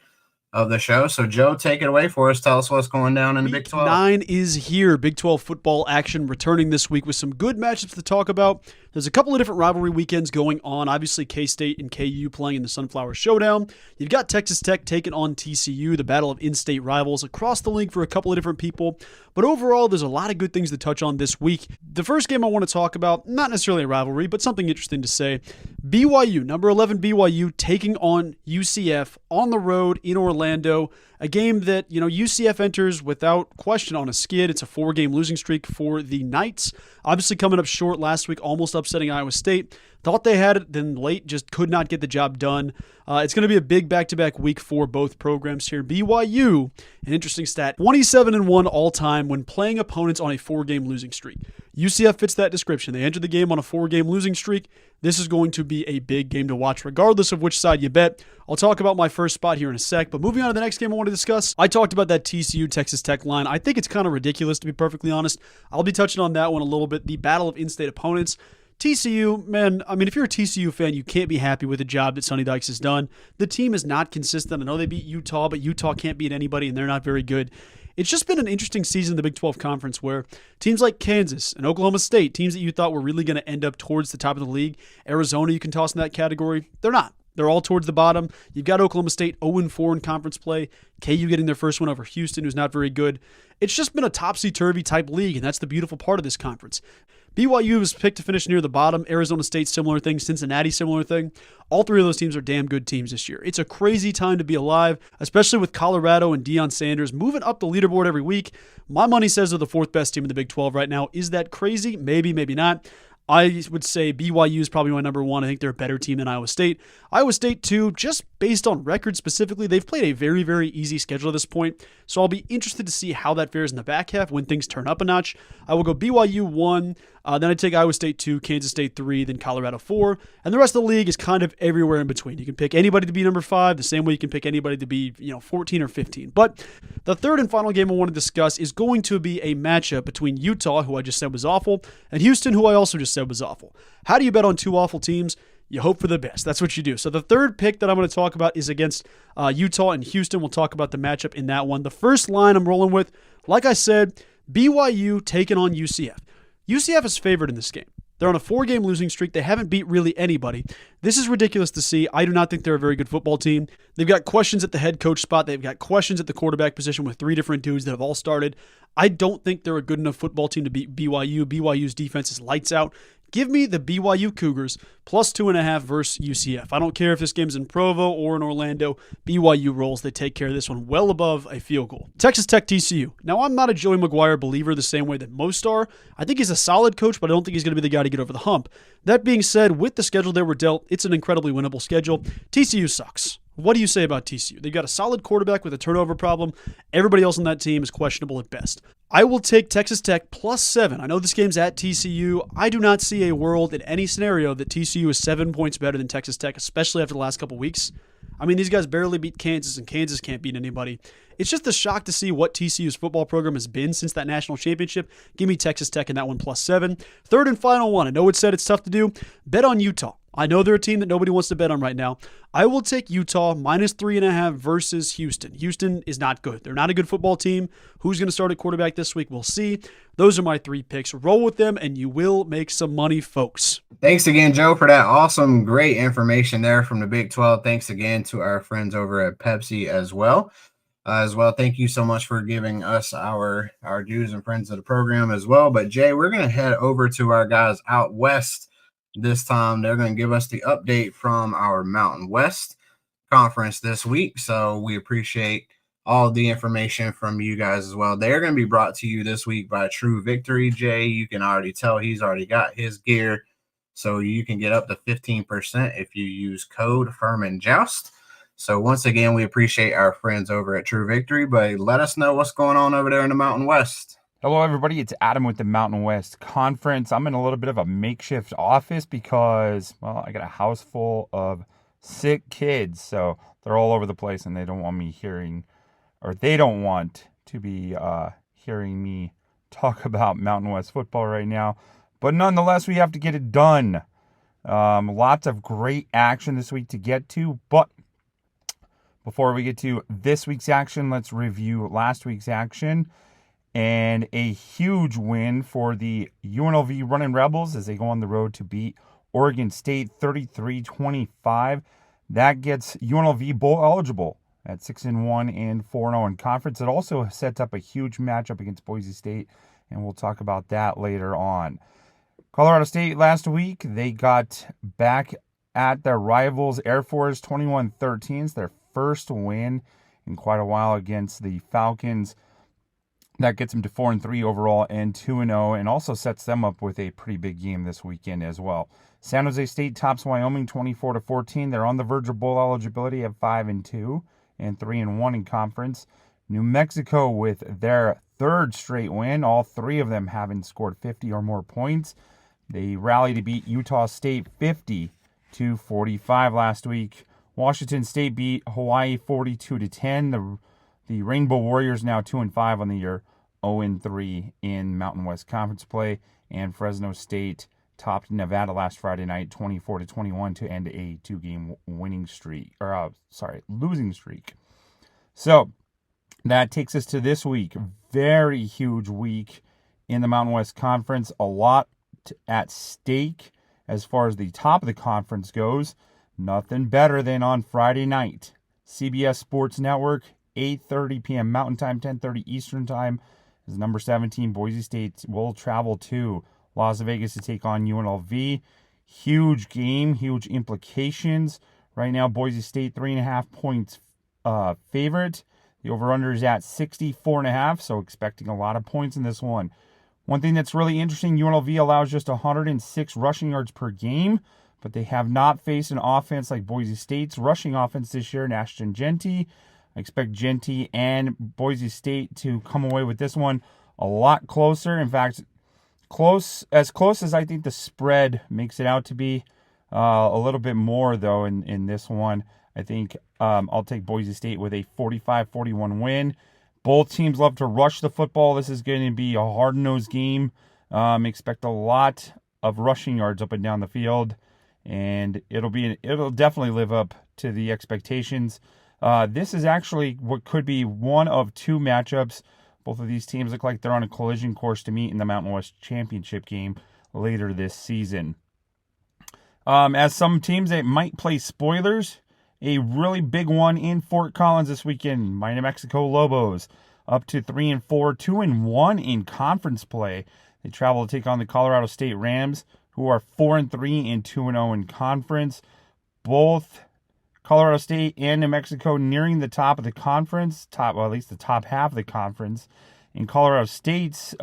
of the show. So, Joe, take it away for us. Tell us what's going down in the Big 12. 9 is here. Big 12 football action returning this week with some good matchups to talk about. There's a couple of different rivalry weekends going on. Obviously, K-State and KU playing in the Sunflower Showdown. You've got Texas Tech taking on TCU, the battle of in-state rivals across the league for a couple of different people. But overall, there's a lot of good things to touch on this week. The first game I want to talk about, not necessarily a rivalry, but something interesting to say. BYU, number 11 BYU, taking on UCF on the road in Orlando. A game that, UCF enters without question on a skid. It's a 4-game losing streak for the Knights. Obviously coming up short last week, almost upsetting Iowa State. Thought they had it, then late, just could not get the job done. It's going to be a big back-to-back week for both programs here. BYU, an interesting stat, 27-1 all-time when playing opponents on a 4-game losing streak. UCF fits that description. They entered the game on a 4-game losing streak. This is going to be a big game to watch, regardless of which side you bet. I'll talk about my first spot here in a sec, but moving on to the next game I want to discuss, I talked about that TCU Texas Tech line. I think it's kind of ridiculous, to be perfectly honest. I'll be touching on that one a little bit. The battle of in-state opponents. TCU, man, if you're a TCU fan, you can't be happy with the job that Sonny Dykes has done. The team is not consistent. I know they beat Utah, but Utah can't beat anybody, and they're not very good. It's just been an interesting season in the Big 12 Conference where teams like Kansas and Oklahoma State, teams that you thought were really going to end up towards the top of the league, Arizona you can toss in that category, they're not. They're all towards the bottom. You've got Oklahoma State 0-4 in conference play. KU getting their first one over Houston, who's not very good. It's just been a topsy-turvy type league, and that's the beautiful part of this conference. BYU was picked to finish near the bottom. Arizona State, similar thing. Cincinnati, similar thing. All three of those teams are damn good teams this year. It's a crazy time to be alive, especially with Colorado and Deion Sanders moving up the leaderboard every week. My money says they're the 4th best team in the Big 12 right now. Is that crazy? Maybe, maybe not. I would say BYU is probably my number 1. I think they're a better team than Iowa State. Iowa State, too, just based on record specifically, they've played a very, very easy schedule at this point. So I'll be interested to see how that fares in the back half when things turn up a notch. I will go BYU 1, then I take Iowa State 2, Kansas State 3, then Colorado 4. And the rest of the league is kind of everywhere in between. You can pick anybody to be number 5, the same way you can pick anybody to be 14 or 15. But the third and final game I want to discuss is going to be a matchup between Utah, who I just said was awful, and Houston, who I also just said was awful. How do you bet on 2 awful teams? You hope for the best. That's what you do. So the third pick that I'm going to talk about is against Utah and Houston. We'll talk about the matchup in that one. The first line I'm rolling with, like I said, BYU taking on UCF. UCF is favored in this game. They're on a 4-game losing streak. They haven't beat really anybody. This is ridiculous to see. I do not think they're a very good football team. They've got questions at the head coach spot. They've got questions at the quarterback position with 3 different dudes that have all started. I don't think they're a good enough football team to beat BYU. BYU's defense is lights out. Give me the BYU Cougars plus 2.5 versus UCF. I don't care if this game's in Provo or in Orlando. BYU rolls. They take care of this one well above a field goal. Texas Tech TCU. Now, I'm not a Joey McGuire believer the same way that most are. I think he's a solid coach, but I don't think he's going to be the guy to get over the hump. That being said, with the schedule they were dealt, it's an incredibly winnable schedule. TCU sucks. What do you say about TCU? They've got a solid quarterback with a turnover problem. Everybody else on that team is questionable at best. I will take Texas Tech plus 7. I know this game's at TCU. I do not see a world in any scenario that TCU is 7 points better than Texas Tech, especially after the last couple weeks. I mean, these guys barely beat Kansas, and Kansas can't beat anybody. It's just a shock to see what TCU's football program has been since that national championship. Give me Texas Tech in that one plus 7. Third and final one. I know it said it's tough to do. Bet on Utah. I know they're a team that nobody wants to bet on right now. I will take Utah minus 3.5 versus Houston. Houston is not good. They're not a good football team. Who's going to start at quarterback this week? We'll see. Those are my 3 picks. Roll with them, and you will make some money, folks. Thanks again, Joe, for that awesome, great information there from the Big 12. Thanks again to our friends over at Pepsi as well. Thank you so much for giving us our dues and friends of the program as well. But, Jay, we're going to head over to our guys out west. This time, they're going to give us the update from our Mountain West conference this week. So we appreciate all the information from you guys as well. They're going to be brought to you this week by True Victory. Jay, you can already tell he's already got his gear. So you can get up to 15% if you use code Furman Joust. So once again, we appreciate our friends over at True Victory, but let us know what's going on over there in the Mountain West. Hello, everybody. It's Adam with the Mountain West Conference. I'm in a little bit of a makeshift office because, well, I got a house full of sick kids. So they're all over the place and they don't want me hearing, or they don't want to be hearing me talk about Mountain West football right now. But nonetheless, we have to get it done. Lots of great action this week to get to. But before we get to this week's action, let's review last week's action. And a huge win for the UNLV Running Rebels as they go on the road to beat Oregon State 33-25. That gets UNLV bowl eligible at 6-1 and 4-0 in conference. It also sets up a huge matchup against Boise State, and we'll talk about that later on. Colorado State last week, they got back at their rivals Air Force 21-13. It's their first win in quite a while against the Falcons. That gets them to 4-3 overall and 2-0, and also sets them up with a pretty big game this weekend as well. San Jose State tops Wyoming 24-14. They're on the verge of bowl eligibility at 5-2 and 3-1 in conference. New Mexico with their third straight win, all 3 of them having scored 50 or more points. They rallied to beat Utah State 50-45 last week. Washington State beat Hawaii 42-10. The Rainbow Warriors now 2-5 on the year, 0-3 in Mountain West Conference play, and Fresno State topped Nevada last Friday night, 24-21 to end a 2-game losing streak. So that takes us to this week. Very huge week in the Mountain West Conference. A lot at stake as far as the top of the conference goes. Nothing better than on Friday night. CBS Sports Network, 8:30 p.m. Mountain Time, 10:30 Eastern Time, as number 17 Boise State will travel to Las Vegas to take on UNLV. Huge game, huge implications. Right now, Boise State 3.5 points favorite. The over-under is at 64.5, so expecting a lot of points in this one. One thing that's really interesting, UNLV allows just 106 rushing yards per game, but they have not faced an offense like Boise State's rushing offense this year, Ashton Jeanty. I expect Jeanty and Boise State to come away with this one a lot closer. In fact, close as I think the spread makes it out to be. A little bit more, though, in this one. I think I'll take Boise State with a 45-41 win. Both teams love to rush the football. This is going to be a hard-nosed game. Expect a lot of rushing yards up and down the field, and it'll definitely live up to the expectations. This is actually what could be one of 2 matchups. Both of these teams look like they're on a collision course to meet in the Mountain West Championship game later this season. As some teams that might play spoilers, a really big one in Fort Collins this weekend. My New Mexico Lobos up to 3-4, 2-1 in conference play. They travel to take on the Colorado State Rams, who are 4-3 and 2-0 in conference. Both Colorado State and New Mexico nearing the top of the conference, at least the top half of the conference. In Colorado State's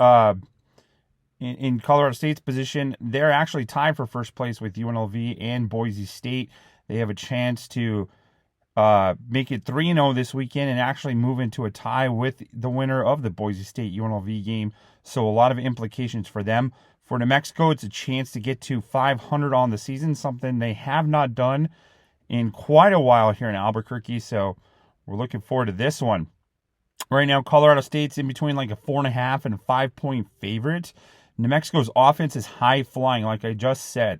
in Colorado State's position, they're actually tied for first place with UNLV and Boise State. They have a chance to make it 3-0 this weekend and actually move into a tie with the winner of the Boise State UNLV game. So a lot of implications for them. For New Mexico, it's a chance to get to 500 on the season, something they have not done in quite a while here in Albuquerque. So we're looking forward to this one. Right now, Colorado State's in between like a 4.5 and 5-point favorite. New Mexico's offense is high flying, like I just said.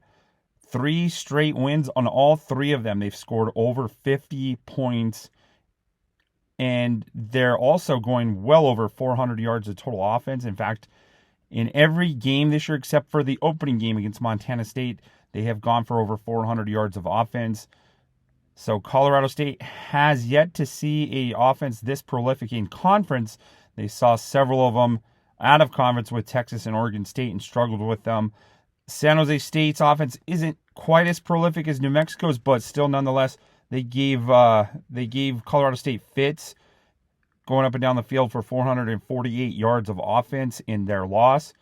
3 straight wins on all 3 of them. They've scored over 50 points. And they're also going well over 400 yards of total offense. In fact, in every game this year, except for the opening game against Montana State, they have gone for over 400 yards of offense. So Colorado State has yet to see an offense this prolific in conference. They saw several of them out of conference with Texas and Oregon State and struggled with them. San Jose State's offense isn't quite as prolific as New Mexico's, but still nonetheless, they gave Colorado State fits going up and down the field for 448 yards of offense in their loss.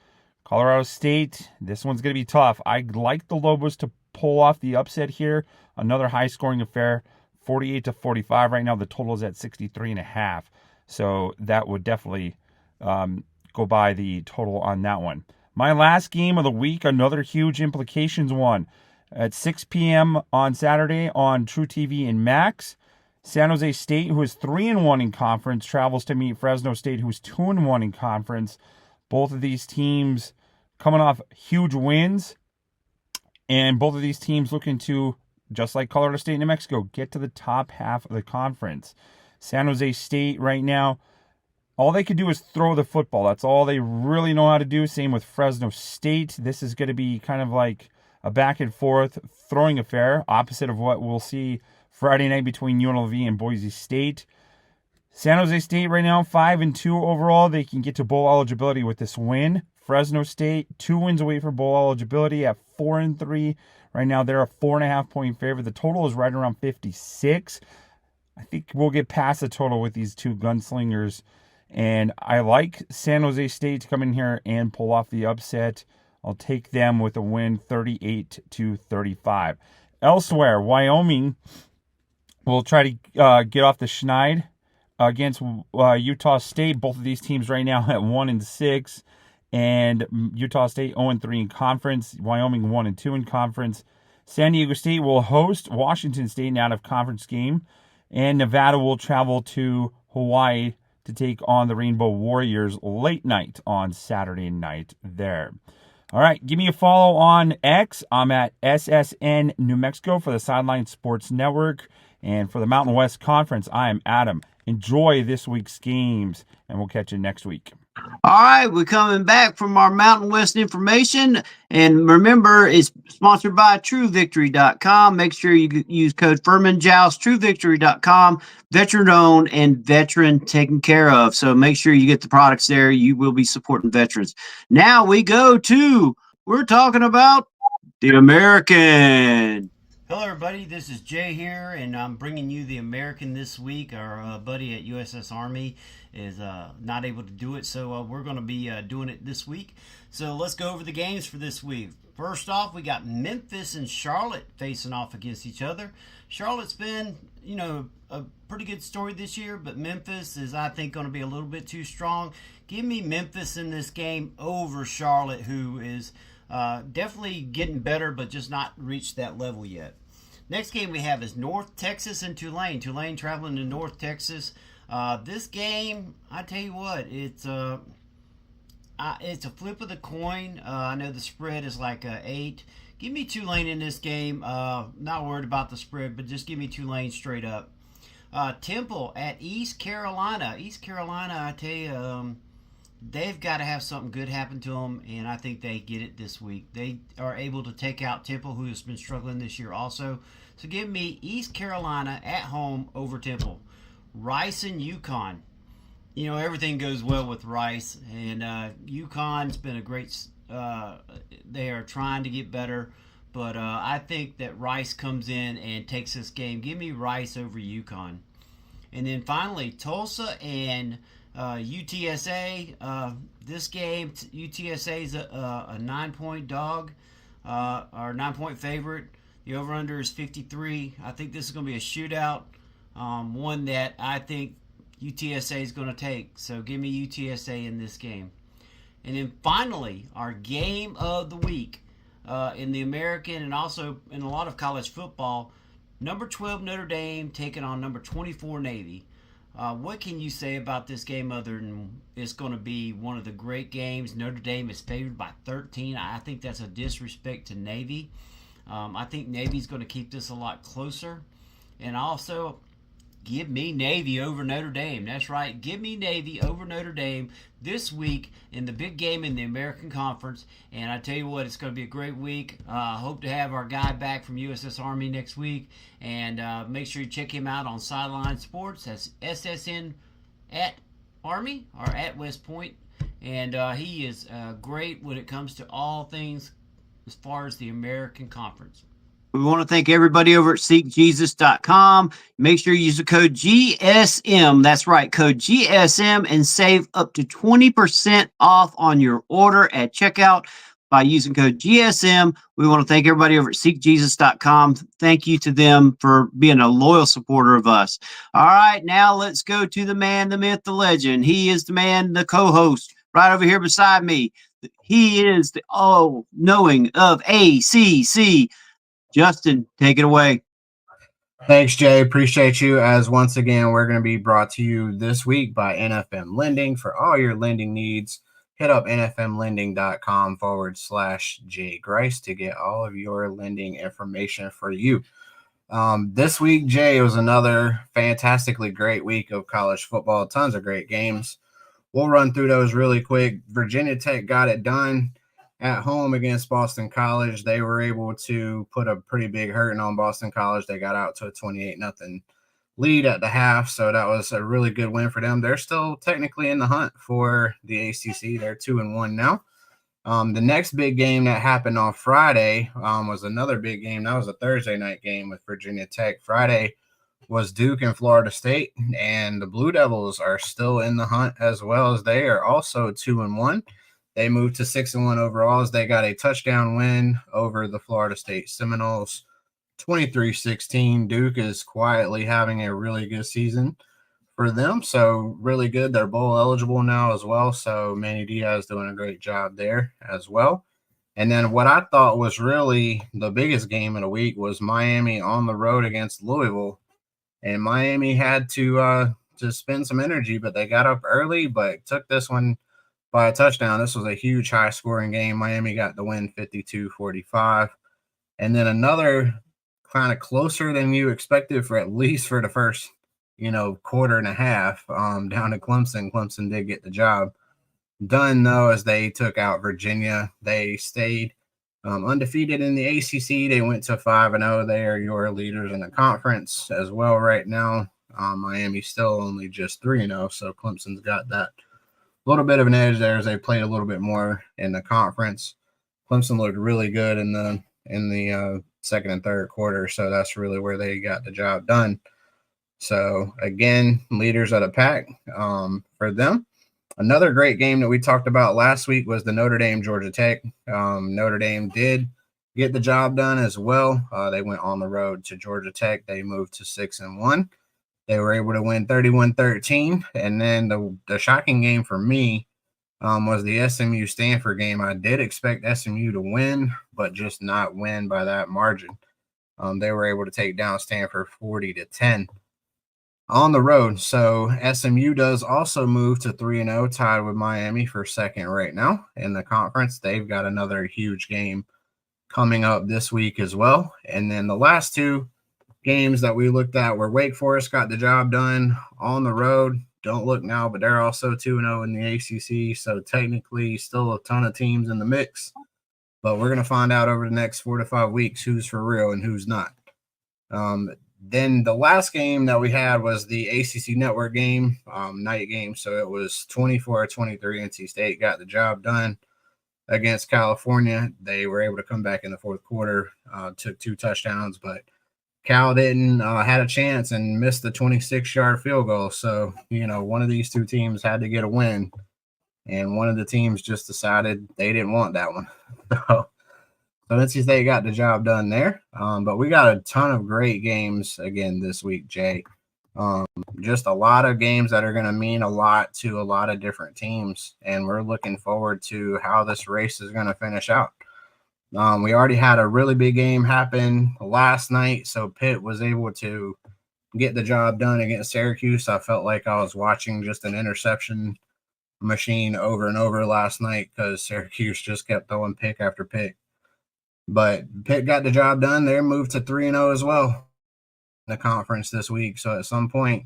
Colorado State, this one's going to be tough. I like the Lobos to pull off the upset here. Another high-scoring affair, 48-45 right now. The total is at 63.5. So that would definitely go by the total on that one. My last game of the week, another huge implications one. At 6 p.m. on Saturday on True TV and Max, San Jose State, who is 3-1 in conference, travels to meet Fresno State, who is 2-1 in conference. Both of these teams coming off huge wins, and both of these teams looking to, just like Colorado State and New Mexico, get to the top half of the conference. San Jose State right now, all they could do is throw the football. That's all they really know how to do. Same with Fresno State. This is going to be kind of like a back and forth throwing affair, opposite of what we'll see Friday night between UNLV and Boise State. San Jose State right now, 5-2 overall. They can get to bowl eligibility with this win. Fresno State, 2 wins away from bowl eligibility at 4-3. Right now, they're a 4.5-point favorite. The total is right around 56. I think we'll get past the total with these 2 gunslingers. And I like San Jose State to come in here and pull off the upset. I'll take them with a win, 38-35. Elsewhere, Wyoming will try to get off the schneid against Utah State. Both of these teams right now at 1-6, and Utah State 0-3 in conference. Wyoming 1-2 in conference. San Diego State will host Washington State in an out-of-conference game, and Nevada will travel to Hawaii to take on the Rainbow Warriors late night on Saturday night there. All right, give me a follow on X. I'm at SSN New Mexico for the Sideline Sports Network. And for the Mountain West Conference, I am Adam. Enjoy this week's games, and we'll catch you next week. All right, we're coming back from our Mountain West information. And remember, it's sponsored by TrueVictory.com. Make sure you use code FurmanJoust, TrueVictory.com, veteran-owned and veteran taken care of. So make sure you get the products there. You will be supporting veterans. Now we're talking about the American. Hello, everybody. This is Jay here, and I'm bringing you the American this week. Our buddy at USS Army is not able to do it, so we're going to be doing it this week. So let's go over the games for this week. First off, we got Memphis and Charlotte facing off against each other. Charlotte's been, a pretty good story this year, but Memphis is, I think, going to be a little bit too strong. Give me Memphis in this game over Charlotte, who is definitely getting better, but just not reached that level yet. Next game we have is North Texas and Tulane. Tulane traveling to North Texas. This game, I tell you what, it's a flip of the coin. I know the spread is like 8. Give me Tulane in this game. Not worried about the spread, but just give me Tulane straight up. Temple at East Carolina. East Carolina, I tell you, they've got to have something good happen to them, and I think they get it this week. They are able to take out Temple, who has been struggling this year also. So give me East Carolina at home over Temple. Rice and UConn. You know, everything goes well with Rice, and UConn's been a great they are trying to get better, but I think that Rice comes in and takes this game. Give me Rice over UConn. And then finally, Tulsa and UTSA. This game, UTSA is a 9-point dog, or 9-point favorite. The over-under is 53. I think this is going to be a shootout, one that I think UTSA is going to take. So give me UTSA in this game. And then finally, our game of the week in the American and also in a lot of college football, number 12 Notre Dame taking on number 24 Navy. What can you say about this game other than it's going to be one of the great games? Notre Dame is favored by 13. I think that's a disrespect to Navy. I think Navy's going to keep this a lot closer. And also, give me Navy over Notre Dame. That's right. Give me Navy over Notre Dame this week in the big game in the American Conference. And I tell you what, it's going to be a great week. Hope to have our guy back from USS Army next week. And make sure you check him out on Sideline Sports. That's SSN at Army or at West Point. And he is great when it comes to all things as far as the American Conference. We want to thank everybody over at SeekJesus.com. Make sure you use the code GSM. That's right, code GSM, and save up to 20% off on your order at checkout by using code GSM. We want to thank everybody over at SeekJesus.com. Thank you to them for being a loyal supporter of us. All right, now let's go to the man, the myth, the legend. He is the man, the co-host, right over here beside me. He is the all-knowing of ACC. Justin, take it away. Thanks, Jay. Appreciate you. As once again, we're going to be brought to you this week by NFM Lending. For all your lending needs, hit up nfmlending.com/Jay Grice to get all of your lending information for you. This week, Jay, was another fantastically great week of college football. Tons of great games. We'll run through those really quick. Virginia Tech got it done at home against Boston College. They were able to put a pretty big hurting on Boston College. They got out to a 28-0 lead at the half, so that was a really good win for them. They're still technically in the hunt for the ACC. They're 2-1 now. The next big game that happened on Friday was another big game. That was a Thursday night game with Virginia Tech. Friday was Duke and Florida State, and the Blue Devils are still in the hunt as well, as they are also 2-1. They moved to 6-1 overall as they got a touchdown win over the Florida State Seminoles, 23-16. Duke is quietly having a really good season for them, so really good. They're bowl eligible now as well, so Manny Diaz doing a great job there as well. And then what I thought was really the biggest game of the week was Miami on the road against Louisville. And Miami had to spend some energy, but they got up early, but took this one by a touchdown. This was a huge high-scoring game. Miami got the win 52-45. And then another kind of closer than you expected for at least for the first, quarter and a half down to Clemson. Clemson did get the job done, though, as they took out Virginia. They stayed undefeated in the ACC. They went to 5-0. They are your leaders in the conference as well right now. Miami's still only just 3-0, so Clemson's got that little bit of an edge there as they played a little bit more in the conference. Clemson looked really good in the second and third quarter, so that's really where they got the job done. So again, leaders of the pack for them. Another great game that we talked about last week was the Notre Dame Georgia Tech. Notre Dame did get the job done as well. They went on the road to Georgia Tech. They moved to 6-1. They were able to win 31-13. And then the shocking game for me was the SMU Stanford game. I did expect SMU to win, but just not win by that margin. They were able to take down Stanford 40-10 on the road. So SMU does also move to 3-0, tied with Miami for second right now in the conference. They've got another huge game coming up this week as well. And then the last two games that we looked at were Wake Forest got the job done on the road, don't look now, but they're also 2-0 in the ACC. So technically still a ton of teams in the mix. But we're going to find out over the next 4 to 5 weeks who's for real and who's not. Then the last game that we had was the ACC Network game, night game. So it was 24-23. NC State got the job done against California. They were able to come back in the fourth quarter, took 2 touchdowns, but Cal didn't had a chance and missed the 26-yard field goal. So, one of these 2 teams had to get a win, and one of the teams just decided they didn't want that one. So NC State got the job done there. But we got a ton of great games again this week, Jay. Just a lot of games that are going to mean a lot to a lot of different teams, and we're looking forward to how this race is going to finish out. We already had a really big game happen last night, so Pitt was able to get the job done against Syracuse. I felt like I was watching just an interception machine over and over last night because Syracuse just kept throwing pick after pick. But Pitt got the job done. They're moved to 3-0 as well in the conference this week. So at some point,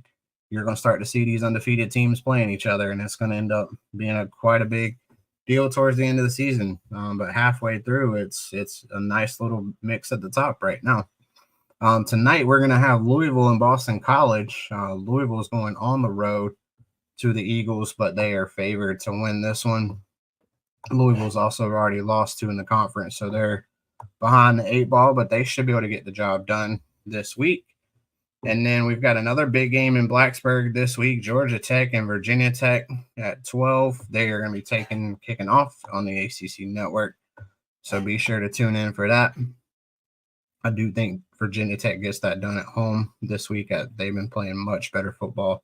you're going to start to see these undefeated teams playing each other, and it's going to end up being quite a big deal towards the end of the season. But halfway through, it's a nice little mix at the top right now. Tonight, we're going to have Louisville and Boston College. Louisville is going on the road to the Eagles, but they are favored to win this one. Louisville's also already lost 2 in the conference, so they're behind the 8 ball, but they should be able to get the job done this week. And then we've got another big game in Blacksburg this week, Georgia Tech and Virginia Tech at 12. They are going to be kicking off on the ACC network, so be sure to tune in for that. I do think Virginia Tech gets that done at home this week. They've been playing much better football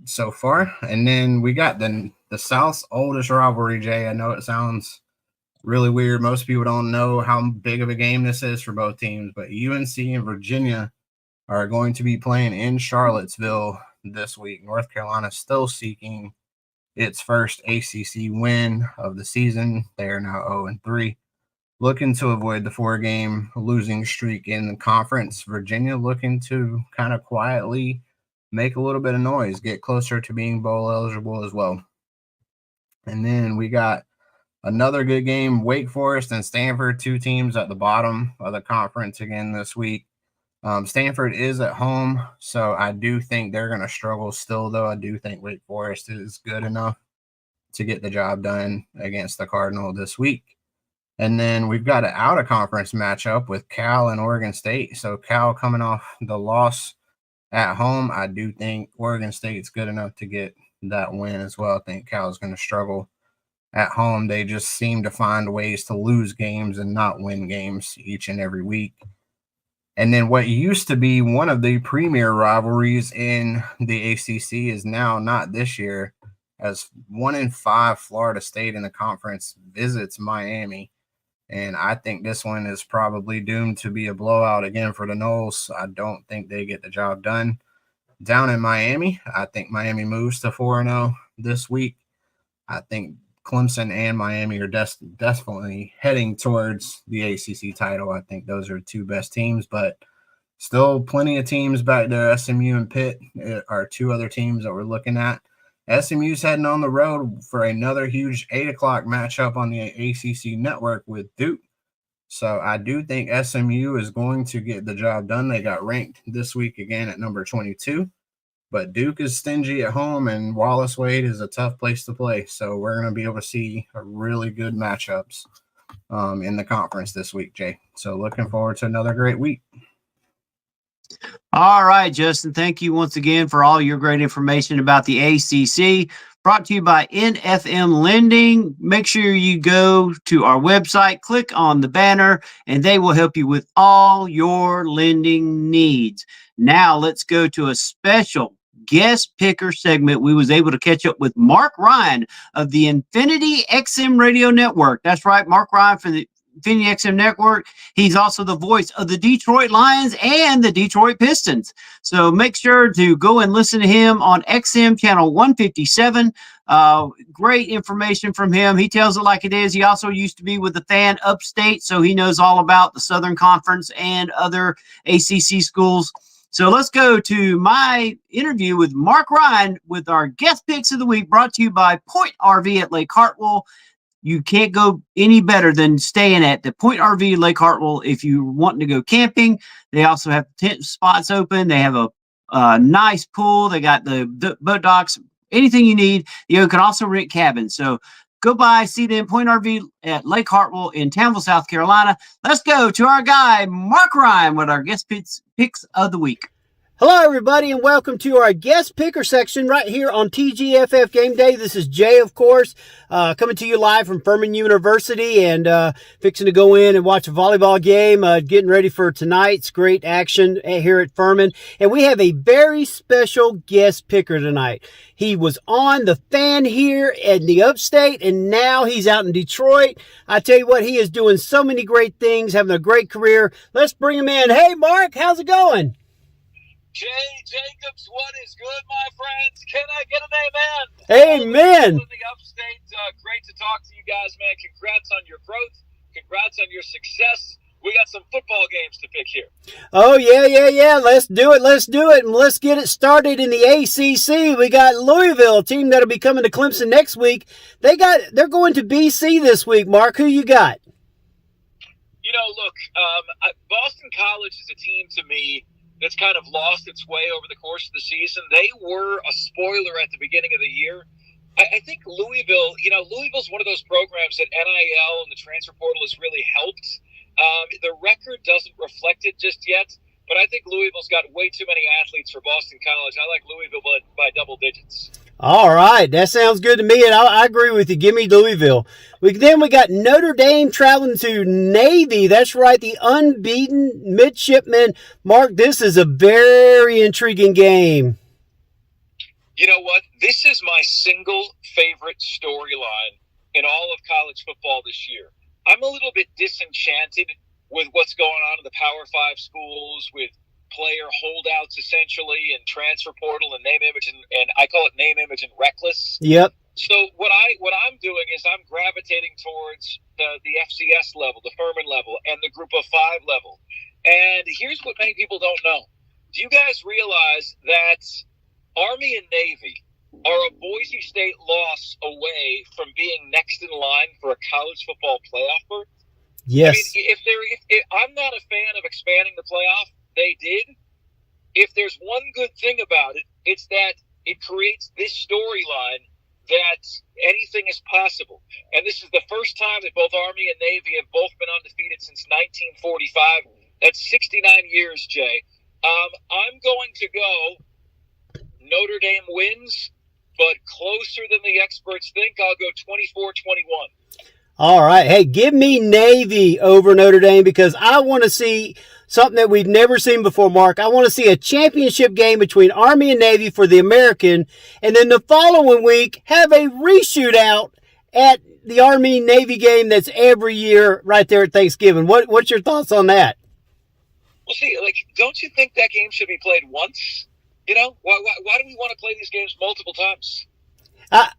so far. And then we got the South's oldest rivalry, Jay. I know it sounds really weird. Most people don't know how big of a game this is for both teams, but UNC and Virginia are going to be playing in Charlottesville this week. North Carolina is still seeking its first ACC win of the season. They are now 0-3, looking to avoid the 4-game losing streak in the conference. Virginia looking to kind of quietly make a little bit of noise, get closer to being bowl eligible as well. And then we got another good game, Wake Forest and Stanford, 2 teams at the bottom of the conference again this week. Stanford is at home, so I do think they're going to struggle still, though. I do think Wake Forest is good enough to get the job done against the Cardinal this week. And then we've got an out-of-conference matchup with Cal and Oregon State. So Cal coming off the loss at home, I do think Oregon State's good enough to get that win as well. I think Cal is going to struggle at home. They just seem to find ways to lose games and not win games each and every week. And then what used to be one of the premier rivalries in the ACC is now not this year, as 1 in 5 Florida State in the conference visits Miami. And I think this one is probably doomed to be a blowout again for the Noles. I don't think they get the job done down in Miami. I think Miami moves to 4-0 this week. I think Clemson and Miami are definitely heading towards the ACC title. I think those are 2 best teams, but still plenty of teams back there. SMU and Pitt are 2 other teams that we're looking at. SMU's heading on the road for another huge 8 o'clock matchup on the ACC network with Duke. So I do think SMU is going to get the job done. They got ranked this week again at number 22. But Duke is stingy at home, and Wallace Wade is a tough place to play. So we're going to be able to see a really good matchups in the conference this week, Jay. So looking forward to another great week. All right, Justin, thank you once again for all your great information about the ACC. Brought to you by NFM Lending. Make sure you go to our website, click on the banner, and they will help you with all your lending needs. Now let's go to a special guest picker segment. We was able to catch up with Marc Ryan of the Infinity XM Radio Network. That's right, Marc Ryan from the Infinity XM Network. He's also the voice of the Detroit Lions and the Detroit Pistons. So make sure to go and listen to him on XM channel 157. Great information from him. He tells it like it is. He also used to be with the Fan Upstate, so he knows all about the Southern Conference and other ACC schools. So let's go to my interview with Mark Ryan with our guest picks of the week, brought to you by Point RV at Lake Hartwell. You can't go any better than staying at the Point RV Lake Hartwell if you're wanting to go camping. They also have tent spots open. They have a nice pool. They got the boat docks, anything you need. You can also rent cabins. So go by, see them, Point RV at Lake Hartwell in Townville, South Carolina. Let's go to our guy, Mark Ryan, with our guest picks of the week. Hello, everybody, and welcome to our guest picker section right here on TGFF Game Day. This is Jay, of course, coming to you live from Furman University and fixing to go in and watch a volleyball game, getting ready for tonight's great action here at Furman. And we have a very special guest picker tonight. He was on the Fan here in the upstate, and now he's out in Detroit. I tell you what, he is doing so many great things, having a great career. Let's bring him in. Hey, Mark, how's it going? Jay Jacobs, what is good, my friends? Can I get an amen? Amen. In the upstate, great to talk to you guys, man. Congrats on your growth. Congrats on your success. We got some football games to pick here. Oh, yeah. Let's do it. And let's get it started in the ACC. We got Louisville, a team that'll be coming to Clemson next week. They're going to BC this week, Mark. Who you got? You know, look, Boston College is a team to me that's kind of lost its way over the course of the season. They were a spoiler at the beginning of the year. I think Louisville's one of those programs that NIL and the transfer portal has really helped. The record doesn't reflect it just yet, but I think Louisville's got way too many athletes for Boston College. I like Louisville by double digits. All right, that sounds good to me, and I agree with you. Give me Louisville. Then we got Notre Dame traveling to Navy. That's right, the unbeaten midshipmen. Mark, this is a very intriguing game. You know what? This is my single favorite storyline in all of college football this year. I'm a little bit disenchanted with what's going on in the Power 5 schools, with player holdouts essentially, and transfer portal and name, image, and I call it name, image, and reckless. Yep. So what I'm doing is I'm gravitating towards the FCS level, the Furman level, and the Group of 5 level. And here's what many people don't know. Do you guys realize that Army and Navy are a Boise State loss away from being next in line for a college football playoff berth? Yes. I mean, if I'm not a fan of expanding the playoff. They did. If there's one good thing about it, it's that it creates this storyline that anything is possible. And this is the first time that both Army and Navy have both been undefeated since 1945. That's 69 years, Jay. I'm going to go Notre Dame wins, but closer than the experts think. I'll go 24-21. All right. Hey, give me Navy over Notre Dame because I want to see something that we've never seen before, Mark. I want to see a championship game between Army and Navy for the American, and then the following week have a re-shootout at the Army-Navy game that's every year right there at Thanksgiving. What's your thoughts on that? Well, see, don't you think that game should be played once? You know, why do we want to play these games multiple times?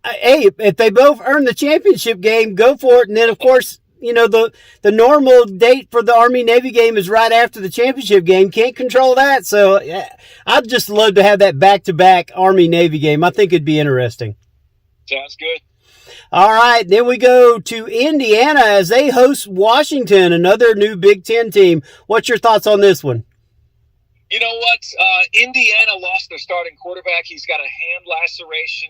Hey, if they both earn the championship game, go for it. And then, of course, you know, the normal date for the Army-Navy game is right after the championship game. Can't control that. So I'd just love to have that back-to-back Army-Navy game. I think it'd be interesting. Sounds good. All right. Then we go to Indiana as they host Washington, another new Big Ten team. What's your thoughts on this one? You know what? Indiana lost their starting quarterback. He's got a hand laceration.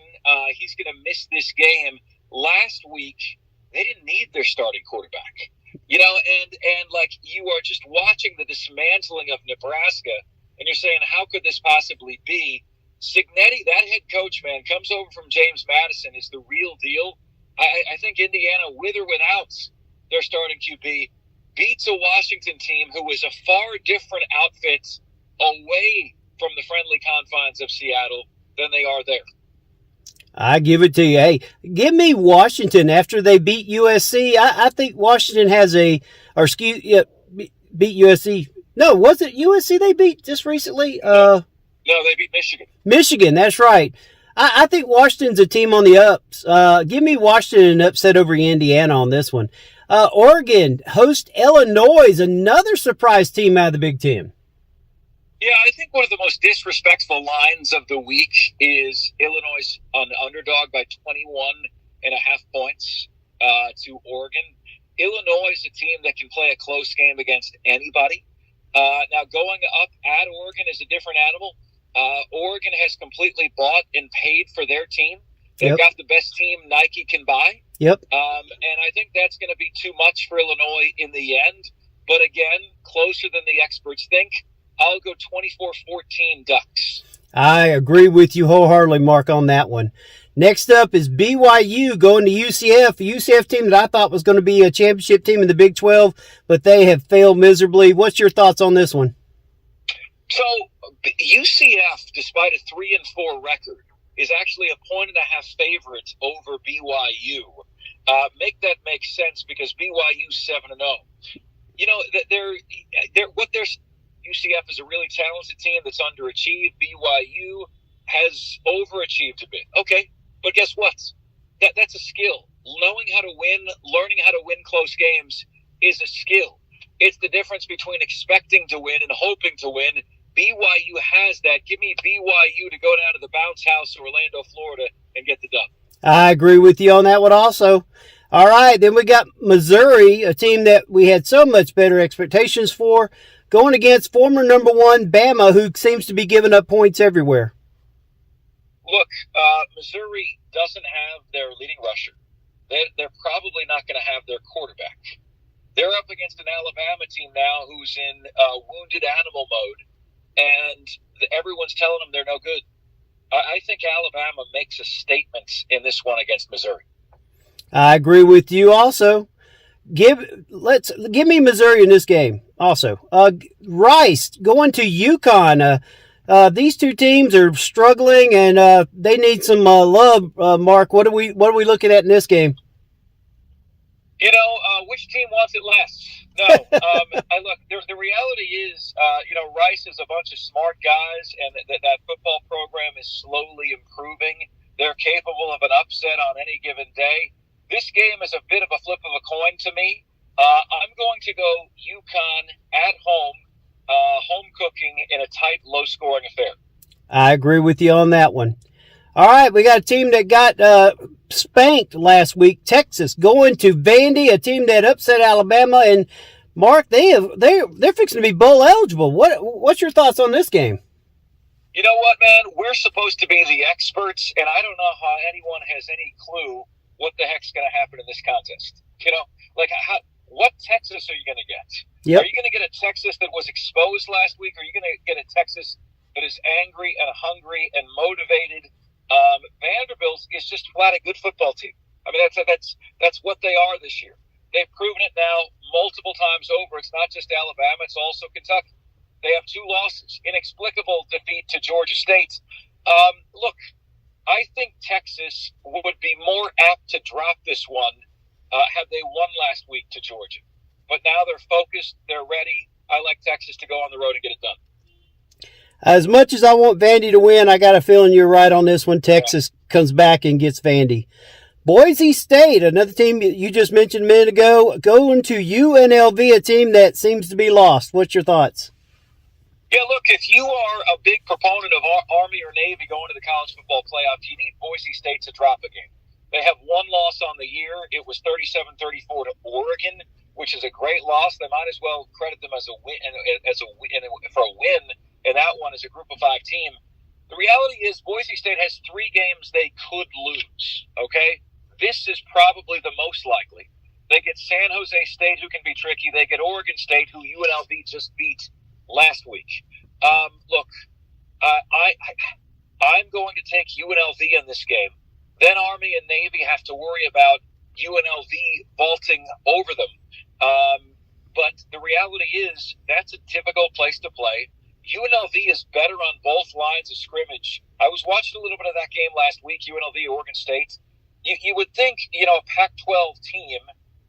He's going to miss this game. Last week, they didn't need their starting quarterback. You know, and like you are just watching the dismantling of Nebraska, and you're saying, how could this possibly be? Cignetti, that head coach, man, comes over from James Madison, is the real deal. I think Indiana, with or without their starting QB, beats a Washington team who is a far different outfit away from the friendly confines of Seattle than they are there. I give it to you. Hey, give me Washington after they beat USC. I think Washington has beat USC. No, was it USC they beat just recently? No, they beat Michigan. Michigan, that's right. I think Washington's a team on the ups. Give me Washington an upset over Indiana on this one. Oregon host Illinois, another surprise team out of the Big Ten. Yeah, I think one of the most disrespectful lines of the week is Illinois on the underdog by 21.5 points to Oregon. Illinois is a team that can play a close game against anybody. Now, going up at Oregon is a different animal. Oregon has completely bought and paid for their team. They've got the best team Nike can buy. Yep. And I think that's going to be too much for Illinois in the end. But again, closer than the experts think. I'll go 24-14 Ducks. I agree with you wholeheartedly, Mark, on that one. Next up is BYU going to UCF, a UCF team that I thought was going to be a championship team in the Big 12, but they have failed miserably. What's your thoughts on this one? So UCF, despite a 3-4 record, is actually a 1.5 favorite over BYU. Make that make sense because BYU's 7-0. You know, UCF is a really talented team that's underachieved. BYU has overachieved a bit. Okay, but guess what? That's a skill. Knowing how to win, learning how to win close games is a skill. It's the difference between expecting to win and hoping to win. BYU has that. Give me BYU to go down to the bounce house, Orlando, Florida, and get the dub. I agree with you on that one also. All right, then we got Missouri, a team that we had so much better expectations for, going against former number 1 Bama, who seems to be giving up points everywhere. Look, Missouri doesn't have their leading rusher. They're probably not going to have their quarterback. They're up against an Alabama team now who's in wounded animal mode, and everyone's telling them they're no good. I think Alabama makes a statement in this one against Missouri. I agree with you also. Give me Missouri in this game also. Rice going to UConn. These two teams are struggling and they need some love. Mark, what are we looking at in this game? You know, which team wants it less? No. The reality is, Rice is a bunch of smart guys, and that football program is slowly improving. They're capable of an upset on any given day. This game is a bit of a flip of a coin to me. I'm going to go UConn at home, home cooking in a tight, low-scoring affair. I agree with you on that one. All right, we got a team that got spanked last week, Texas, going to Vandy, a team that upset Alabama. And Mark, they're fixing to be bowl eligible. What's your thoughts on this game? You know what, man? We're supposed to be the experts, and I don't know how anyone has any clue what the heck's going to happen in this contest. You know, what Texas are you going to get? Yep. Are you going to get a Texas that was exposed last week, or are you going to get a Texas that is angry and hungry and motivated? Vanderbilt is just flat a good football team. I mean, that's what they are this year. They've proven it now multiple times over. It's not just Alabama; it's also Kentucky. They have 2 losses, inexplicable defeat to Georgia State. Look, I think Texas would be more apt to drop this one had they won last week to Georgia. But now they're focused, they're ready. I like Texas to go on the road and get it done. As much as I want Vandy to win, I got a feeling you're right on this one. Texas comes back and gets Vandy. Boise State, another team you just mentioned a minute ago, going to UNLV, a team that seems to be lost. What's your thoughts? Yeah, look, if you are a big proponent of Army or Navy going to the college football playoff, you need Boise State to drop a game. They have 1 loss on the year. It was 37-34 to Oregon, which is a great loss. They might as well credit them as a win, for a win, and that one is a Group of 5 team. The reality is Boise State has 3 games they could lose, okay? This is probably the most likely. They get San Jose State, who can be tricky. They get Oregon State, who UNLV just beat last week. Look, I'm going to take UNLV in this game. Then Army and Navy have to worry about UNLV vaulting over them. But the reality is that's a typical place to play. UNLV is better on both lines of scrimmage. I was watching a little bit of that game last week, UNLV, Oregon State. You would think, a Pac-12 team,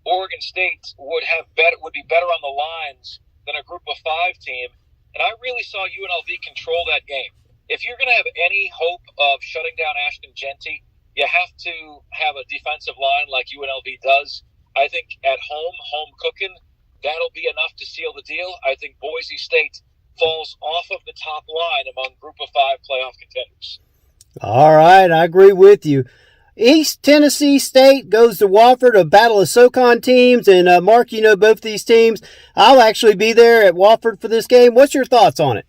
Oregon State, would be better on the lines than a Group of 5 team. And I really saw UNLV control that game. If you're going to have any hope of shutting down Ashton Genty, you have to have a defensive line like UNLV does. I think at home cooking, that'll be enough to seal the deal. I think Boise State falls off of the top line among Group of 5 playoff contenders. All right, I agree with you. East Tennessee State goes to Wofford, a battle of SoCon teams. And Mark, you know both these teams. I'll actually be there at Wofford for this game. What's your thoughts on it?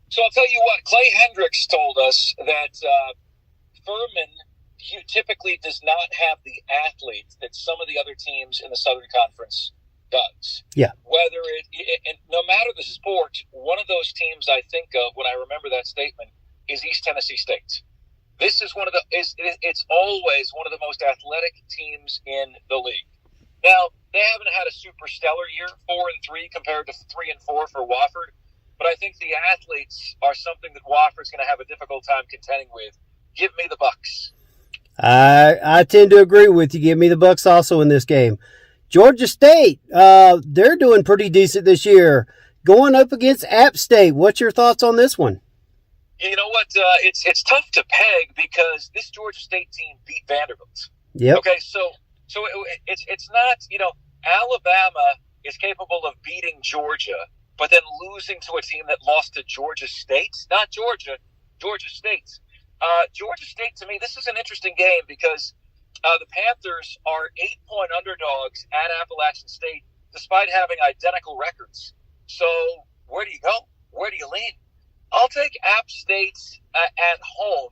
So I'll tell you what, Clay Hendricks told us that Furman typically does not have the athletes that some of the other teams in the Southern Conference does. Yeah. Whether and no matter the sport, one of those teams I think of when I remember that statement is East Tennessee State. This is one of the it's always one of the most athletic teams in the league. Now, they haven't had a super stellar year, 4-3 compared to 3-4 for Wofford, but I think the athletes are something that Wofford's going to have a difficult time contending with. Give me the Bucks. I tend to agree with you. Give me the Bucks also in this game. Georgia State, they're doing pretty decent this year. Going up against App State. What's your thoughts on this one? You know what? It's tough to peg because this Georgia State team beat Vanderbilt. Yep. Okay, so it's not, Alabama is capable of beating Georgia, but then losing to a team that lost to Georgia State. Not Georgia, Georgia State. Georgia State, to me, this is an interesting game because the Panthers are 8-point underdogs at Appalachian State despite having identical records. So where do you go? Where do you lean? I'll take App State at home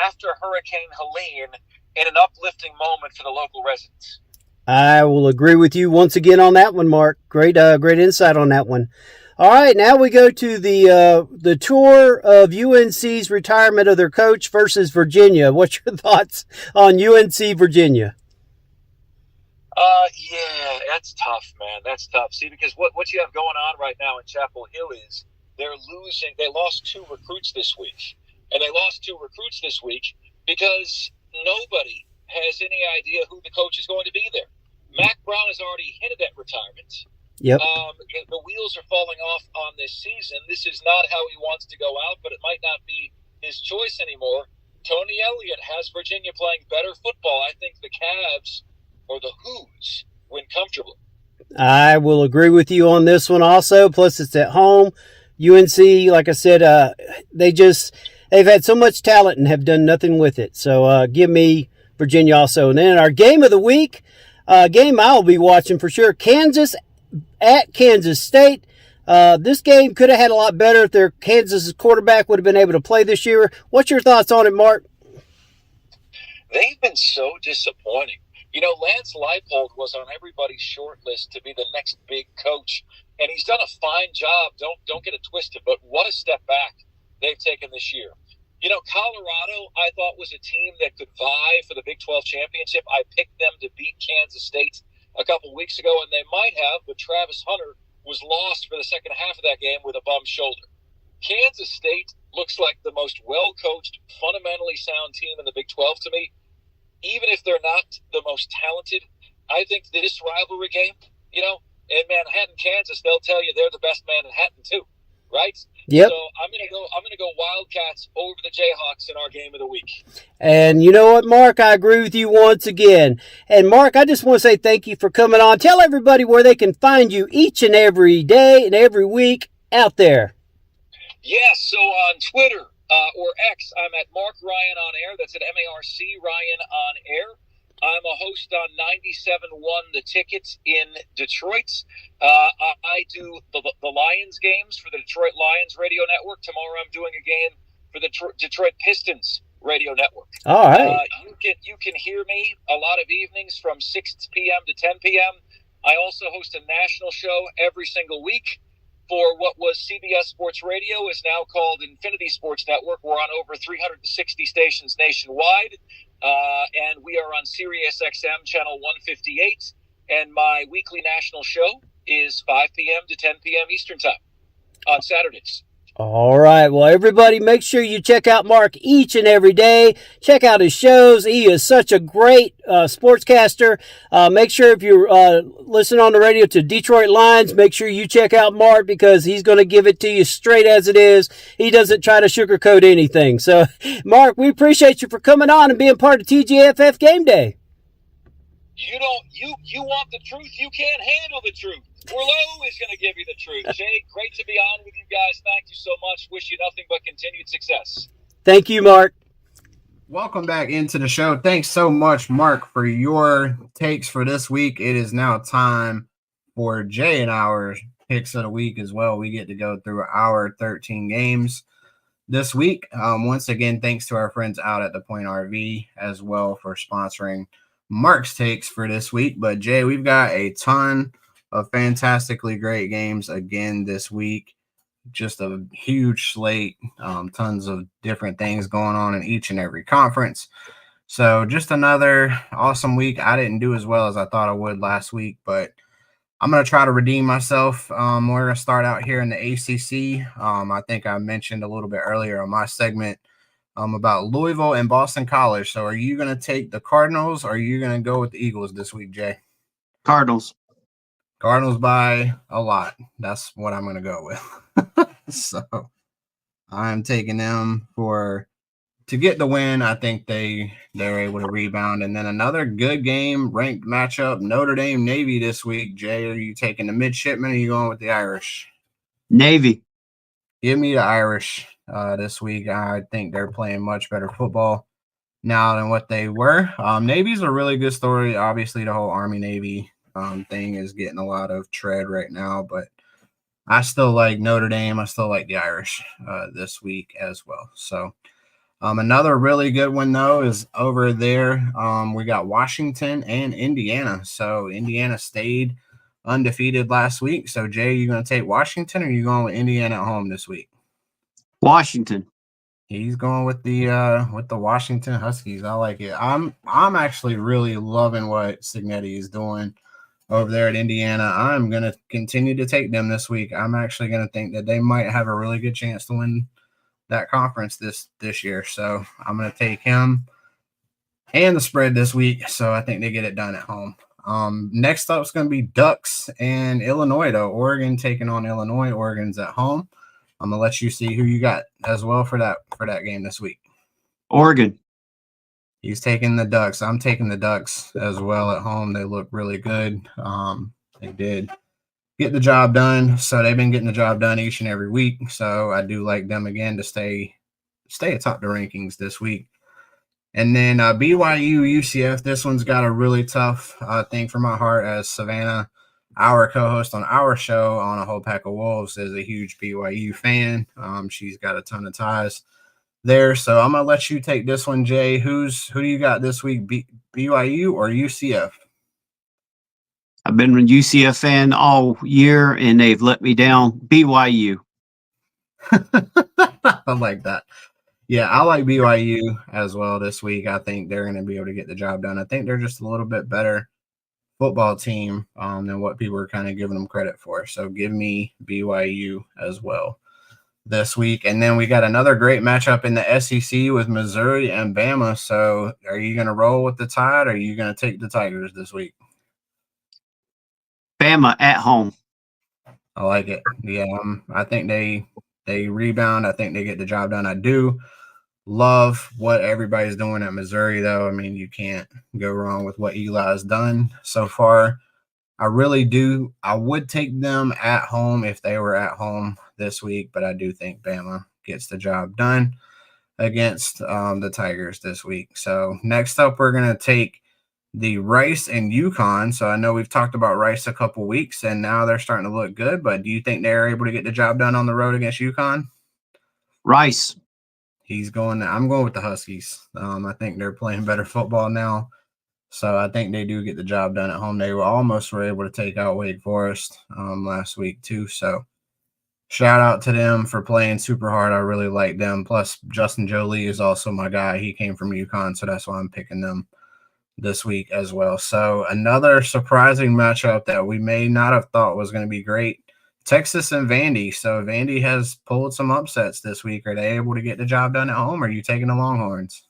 after Hurricane Helene in an uplifting moment for the local residents. I will agree with you once again on that one, Mark. Great insight on that one. All right, now we go to the tour of UNC's retirement of their coach versus Virginia. What's your thoughts on UNC Virginia? Yeah, that's tough, man. That's tough. See, because what you have going on right now in Chapel Hill is they lost 2 recruits this week. And they lost 2 recruits this week because nobody has any idea who the coach is going to be there. Mac Brown has already hinted at retirement. Yep. The wheels are falling off on this season. This is not how he wants to go out, but it might not be his choice anymore. Tony Elliott has Virginia playing better football. I think the Cavs or the Who's win comfortably. I will agree with you on this one also. Plus, it's at home. UNC, like I said, they've had so much talent and have done nothing with it. So give me Virginia also. And then our game of the week, game I'll be watching for sure, Kansas at Kansas State. This game could have had a lot better if their Kansas quarterback would have been able to play this year. What's your thoughts on it, Mark? They've been so disappointing. Lance Leipold was on everybody's short list to be the next big coach, and he's done a fine job. Don't get it twisted, but what a step back they've taken this year. Colorado, I thought, was a team that could vie for the Big 12 championship. I picked them to beat Kansas State a couple weeks ago, and they might have, but Travis Hunter was lost for the second half of that game with a bum shoulder. Kansas State looks like the most well-coached, fundamentally sound team in the Big 12 to me. Even if they're not the most talented, I think this rivalry game, in Manhattan, Kansas, they'll tell you they're the best Manhattan too, right? Yep. So I'm gonna go Wildcats over the Jayhawks in our game of the week. And you know what, Mark? I agree with you once again. And Mark, I just want to say thank you for coming on. Tell everybody where they can find you each and every day and every week out there. Yes, so on Twitter or X, I'm at Marc Ryan on Air. That's at MARC Ryan on Air. I'm a host on 97.1 The Ticket in Detroit. I do the Lions games for the Detroit Lions radio network. Tomorrow I'm doing a game for the Detroit Pistons radio network. All right. You can hear me a lot of evenings from 6 p.m. to 10 p.m. I also host a national show every single week for what was CBS Sports Radio is now called Infinity Sports Network. We're on over 360 stations nationwide. And we are on Sirius XM channel 158. And my weekly national show is 5 p.m. to 10 p.m. Eastern Time on Saturdays. All right. Well, everybody, make sure you check out Mark each and every day. Check out his shows. He is such a great sportscaster. Make sure if you're listening on the radio to Detroit Lions, make sure you check out Mark because he's going to give it to you straight as it is. He doesn't try to sugarcoat anything. So, Mark, we appreciate you for coming on and being part of TGFF Game Day. You want the truth. You can't handle the truth. Merlot is going to give you the truth. Jay, great to be on with you guys. Thank you so much. Wish you nothing but continued success. Thank you, Mark. Welcome back into the show. Thanks so much, Mark, for your takes for this week. It is now time for Jay and our picks of the week as well. We get to go through our 13 games this week. Once again, thanks to our friends out at the Point RV as well for sponsoring Mark's takes for this week. But Jay, we've got a ton of fantastically great games again this week. Just a huge slate, tons of different things going on in each and every conference. So just another awesome week. I didn't do as well as I thought I would last week, but I'm going to try to redeem myself. We're going to start out here in the ACC. I think I mentioned a little bit earlier on my segment about Louisville and Boston College. So are you going to take the Cardinals or are you going to go with the Eagles this week, Jay? Cardinals. Cardinals by a lot. That's what I'm going to go with. So I'm taking them to get the win. I think they're able to rebound. And then another good game, ranked matchup, Notre Dame Navy this week. Jay, are you taking the midshipmen or are you going with the Irish? Navy. Give me the Irish this week. I think they're playing much better football now than what they were. Navy's a really good story. Obviously, the whole Army-Navy thing is getting a lot of tread right now, but I still like Notre Dame. I still like the Irish this week as well. So another really good one, though, is over there. We got Washington and Indiana. So Indiana stayed undefeated last week. So, Jay, you going to take Washington or are you going with Indiana at home this week? Washington. He's going with the Washington Huskies. I like it. I'm actually really loving what Signetti is doing over there at Indiana. I'm going to continue to take them this week. I'm actually going to think that they might have a really good chance to win that conference this year. So I'm going to take him and the spread this week. So I think they get it done at home. Next up is going to be Ducks and Illinois, though. Oregon taking on Illinois. Oregon's at home. I'm going to let you see who you got as well for that game this week. Oregon. He's taking the Ducks. I'm taking the Ducks as well at home. They look really good. They did get the job done. So they've been getting the job done each and every week. So I do like them again to stay atop the rankings this week. And then BYU UCF. This one's got a really tough thing for my heart as Savannah, our co-host on our show on A Whole Pack of Wolves, is a huge BYU fan. She's got a ton of ties there. So I'm going to let you take this one, Jay. Who do you got this week, BYU or UCF? I've been a UCF fan all year, and they've let me down. BYU. I like that. Yeah, I like BYU as well this week. I think they're going to be able to get the job done. I think they're just a little bit better football team than what people are kind of giving them credit for. So give me BYU as well this week. And then we got another great matchup in the SEC with Missouri and Bama. So are you going to roll with the Tide or are you going to take the Tigers this week? Bama at home. I like it. Yeah, I think they rebound. I think they get the job done. I do love what everybody's doing at Missouri, though. I mean, you can't go wrong with what Eli's done so far. I really do. I would take them at home if they were at home this week, but I do think Bama gets the job done against the Tigers this week. So next up, we're going to take the Rice and UConn. So I know we've talked about Rice a couple weeks, and now they're starting to look good, but do you think they're able to get the job done on the road against UConn? Rice. I'm going with the Huskies. I think they're playing better football now. So I think they do get the job done at home. They were able to take out Wake Forest last week too. So shout out to them for playing super hard. I really like them. Plus Justin Jolie is also my guy. He came from UConn, so that's why I'm picking them this week as well. So another surprising matchup that we may not have thought was going to be great. Texas and Vandy. So Vandy has pulled some upsets this week. Are they able to get the job done at home, or are you taking the Longhorns?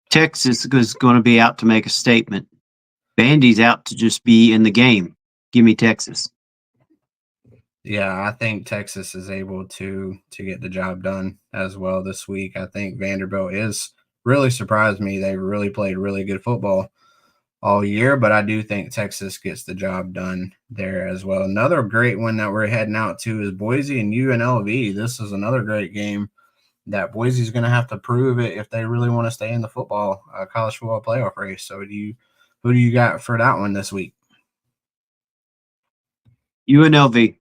Texas is going to be out to make a statement. Vandy's out to just be in the game. Give me Texas. Yeah, I think Texas is able to get the job done as well this week. I think Vanderbilt is really surprised me. They really played really good football all year, but I do think Texas gets the job done there as well. Another great one that we're heading out to is Boise and UNLV. This is another great game that Boise's going to have to prove it if they really want to stay in the college football playoff race. So who do you got for that one this week? UNLV.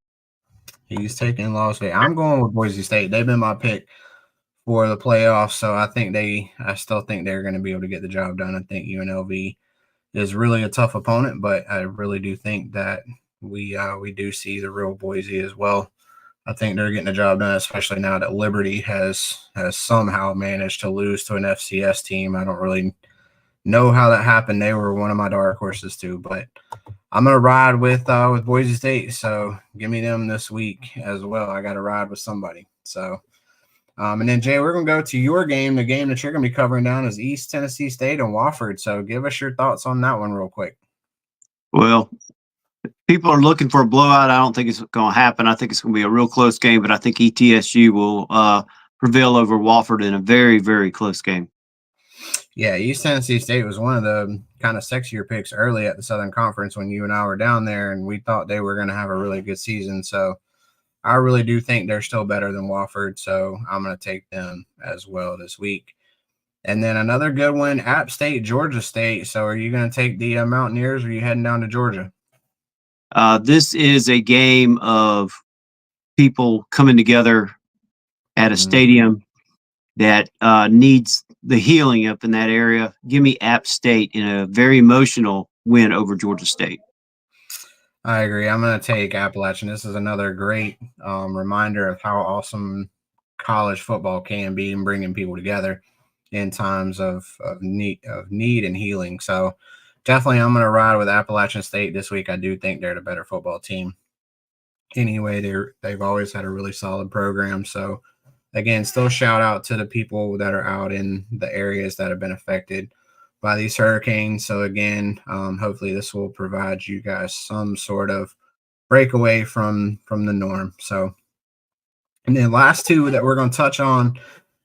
He's taking Las Vegas. I'm going with Boise State. They've been my pick for the playoffs, so I still think they're going to be able to get the job done. I think UNLV is really a tough opponent, but I really do think that we do see the real Boise as well. I think they're getting the job done, especially now that Liberty has somehow managed to lose to an FCS team. I don't really know how that happened. They were one of my dark horses too, but I'm gonna ride with Boise State. So give me them this week as well. I got to ride with somebody. So, and then Jay, we're gonna go to your game. The game that you're gonna be covering down is East Tennessee State and Wofford. So give us your thoughts on that one real quick. Well, people are looking for a blowout. I don't think it's going to happen. I think it's going to be a real close game, but I think ETSU will prevail over Wofford in a very, very close game. Yeah, East Tennessee State was one of the kind of sexier picks early at the Southern Conference when you and I were down there, and we thought they were going to have a really good season. So I really do think they're still better than Wofford, so I'm going to take them as well this week. And then another good one, App State, Georgia State. So are you going to take the Mountaineers, or are you heading down to Georgia? This is a game of people coming together at a stadium that needs the healing up in that area. Give me App State in a very emotional win over Georgia State. I agree. I'm going to take Appalachian. This is another great reminder of how awesome college football can be in bringing people together in times of need and healing. So definitely I'm going to ride with Appalachian State this week. I do think they're the better football team. Anyway, they've always had a really solid program. So again, still shout out to the people that are out in the areas that have been affected by these hurricanes. So again, hopefully this will provide you guys some sort of breakaway from the norm. So, and then last two that we're going to touch on,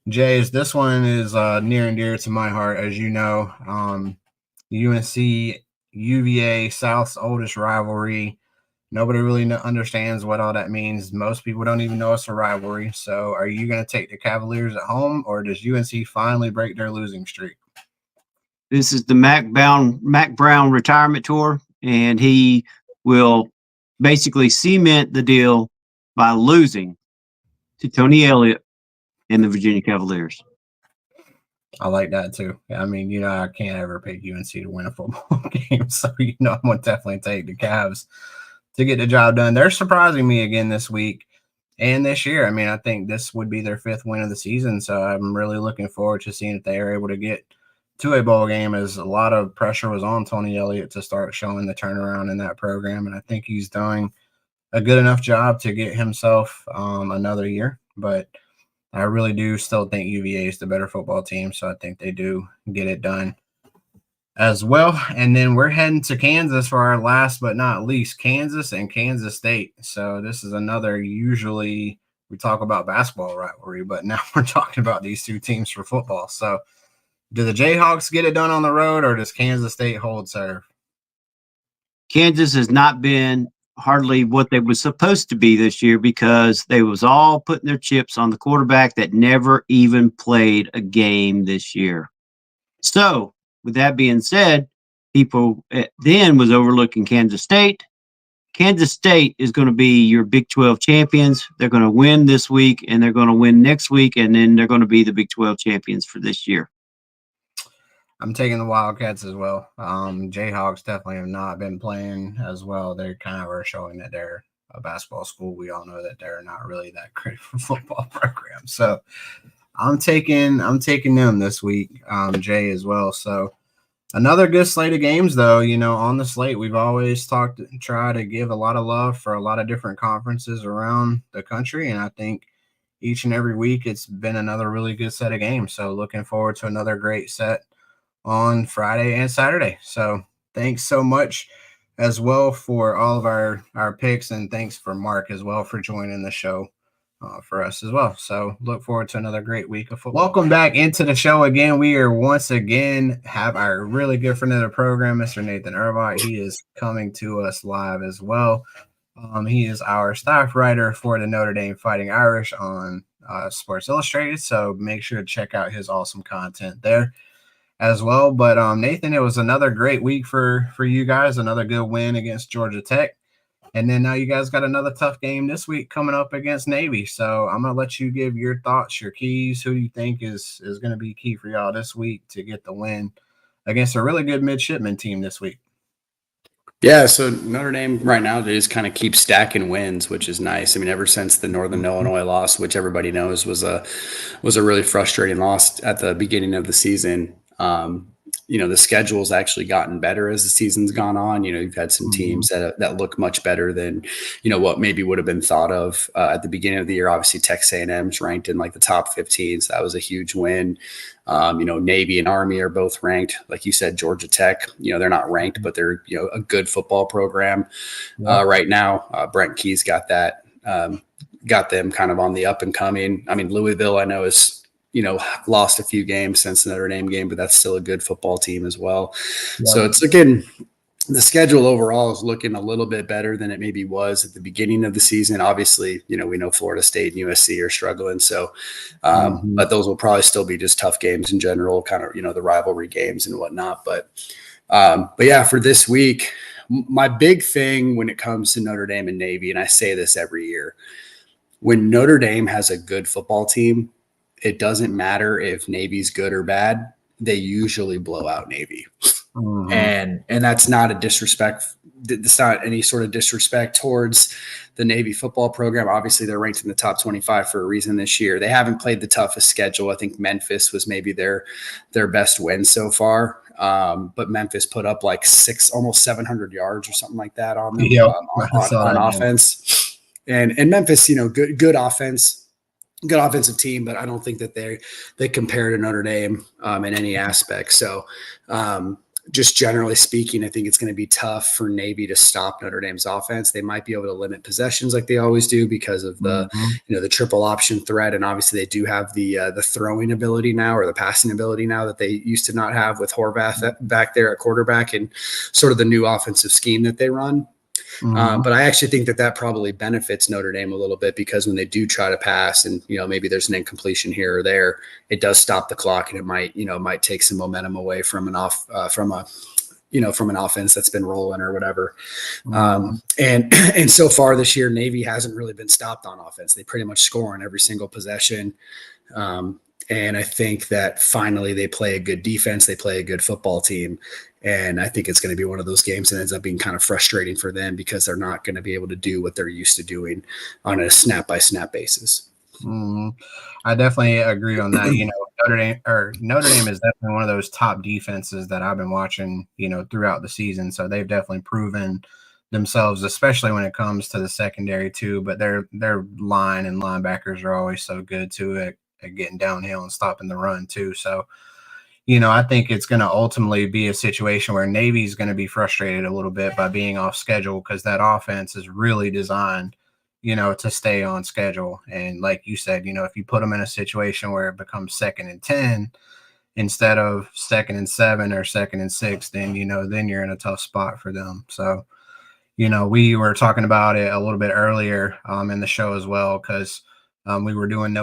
Jay, is this one is near and dear to my heart. As you know, UNC UVA, South's oldest rivalry. Nobody really understands what all that means. Most people don't even know it's a rivalry. So are you going to take the Cavaliers at home, or does UNC finally break their losing streak? This is the Mac Brown retirement tour, and he will basically cement the deal by losing to Tony Elliott and the Virginia Cavaliers. I like that too. I mean, I can't ever pick UNC to win a football game. So, I'm going to definitely take the Cavs to get the job done. They're surprising me again this week and this year. I mean, I think this would be their 5th win of the season. So I'm really looking forward to seeing if they are able to get to a bowl game, as a lot of pressure was on Tony Elliott to start showing the turnaround in that program. And I think he's doing a good enough job to get himself another year. But I really do still think UVA is the better football team. So I think they do get it done as well. And then we're heading to Kansas for our last but not least, Kansas and Kansas State. So this is another, usually we talk about basketball rivalry, but now we're talking about these two teams for football. So do the Jayhawks get it done on the road, or does Kansas State hold serve? Kansas has not been hardly what they were supposed to be this year, because they was all putting their chips on the quarterback that never even played a game this year. So with that being said, people then was overlooking Kansas State. Kansas State is going to be your Big 12 champions. They're going to win this week, and they're going to win next week, and then they're going to be the Big 12 champions for this year. I'm taking the Wildcats as well. Jayhawks definitely have not been playing as well. They kind of are showing that they're a basketball school. We all know that they're not really that great for football program. So I'm taking them this week, Jay, as well. So another good slate of games, though. On the slate, we've always try to give a lot of love for a lot of different conferences around the country, and I think each and every week it's been another really good set of games. So looking forward to another great set on Friday and Saturday. So thanks so much as well for all of our picks, and thanks for Marc as well for joining the show for us as well. So look forward to another great week of football. Welcome back into the show again. We are once again have our really good friend of the program, Mr. Nathan Irvine. He is coming to us live as well. He is our staff writer for the Notre Dame Fighting Irish on Sports Illustrated. So make sure to check out his awesome content there as well. But Nathan, it was another great week for you guys, another good win against Georgia Tech. And then now you guys got another tough game this week coming up against Navy. So I'm going to let you give your thoughts, your keys, who you think is going to be key for y'all this week to get the win against a really good midshipman team this week. Yeah, so Notre Dame right now, they just kind of keep stacking wins, which is nice. I mean, ever since the Northern Illinois loss, which everybody knows was a really frustrating loss at the beginning of the season, the schedule's actually gotten better as the season's gone on. You've had some teams that look much better than, what maybe would have been thought of at the beginning of the year. Obviously, Texas A&M's ranked in like the top 15, so that was a huge win. Navy and Army are both ranked. Like you said, Georgia Tech, they're not ranked, but they're, a good football program right now. Brent Key's got that, got them kind of on the up and coming. I mean, Louisville, I know is, lost a few games since the Notre Dame game, but that's still a good football team as well. Yeah. So it's looking, the schedule overall is looking a little bit better than it maybe was at the beginning of the season. Obviously, we know Florida State and USC are struggling. So, but those will probably still be just tough games in general, kind of, the rivalry games and whatnot. But yeah, for this week, my big thing when it comes to Notre Dame and Navy, and I say this every year, when Notre Dame has a good football team, it doesn't matter if Navy's good or bad. They usually blow out Navy. And that's not a disrespect. It's not any sort of disrespect towards the Navy football program. Obviously, they're ranked in the top 25 for a reason this year. They haven't played the toughest schedule. I think Memphis was maybe their best win so far. But Memphis put up like almost 700 yards or something like that on them on offense. And Memphis, good offense. Good offensive team, but I don't think that they compare to Notre Dame in any aspect. So just generally speaking, I think it's going to be tough for Navy to stop Notre Dame's offense. They might be able to limit possessions like they always do because of the the triple option threat, and obviously they do have the throwing ability now, or the passing ability now, that they used to not have with Horvath back there at quarterback and sort of the new offensive scheme that they run. But I actually think that probably benefits Notre Dame a little bit, because when they do try to pass and, maybe there's an incompletion here or there, it does stop the clock, and it might take some momentum away from an offense that's been rolling or whatever. And so far this year, Navy hasn't really been stopped on offense. They pretty much score on every single possession. And I think that finally they play a good defense. They play a good football team. And I think it's going to be one of those games that ends up being kind of frustrating for them, because they're not going to be able to do what they're used to doing on a snap-by-snap basis. I definitely agree on that. Notre Dame is definitely one of those top defenses that I've been watching, throughout the season. So they've definitely proven themselves, especially when it comes to the secondary too. But their line and linebackers are always so good too at getting downhill and stopping the run too. So, I think it's going to ultimately be a situation where Navy's going to be frustrated a little bit by being off schedule, because that offense is really designed, to stay on schedule. And like you said, if you put them in a situation where it becomes 2nd and 10 instead of 2nd and 7 or 2nd and 6, then, then you're in a tough spot for them. So, we were talking about it a little bit earlier in the show as well, because we were doing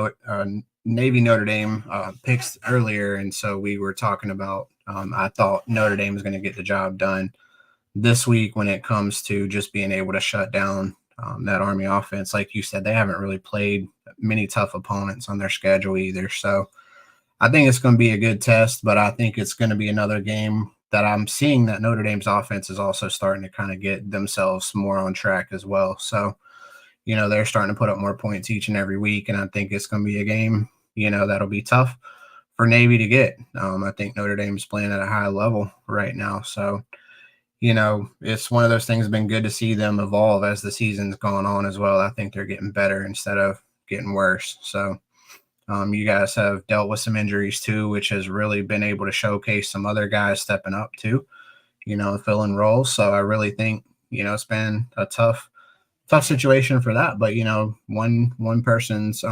Navy Notre Dame picks earlier, and so we were talking about I thought Notre Dame was going to get the job done this week when it comes to just being able to shut down that Army offense. Like you said, they haven't really played many tough opponents on their schedule either. So I think it's going to be a good test, but I think it's going to be another game that I'm seeing that Notre Dame's offense is also starting to kind of get themselves more on track as well. So, they're starting to put up more points each and every week, and I think it's going to be a game, that'll be tough for Navy to get. I think Notre Dame's playing at a high level right now. So, it's one of those things. Been good to see them evolve as the season's gone on as well. I think they're getting better instead of getting worse. So, you guys have dealt with some injuries too, which has really been able to showcase some other guys stepping up too, filling roles. So I really think, it's been a tough tough situation for that. But one person's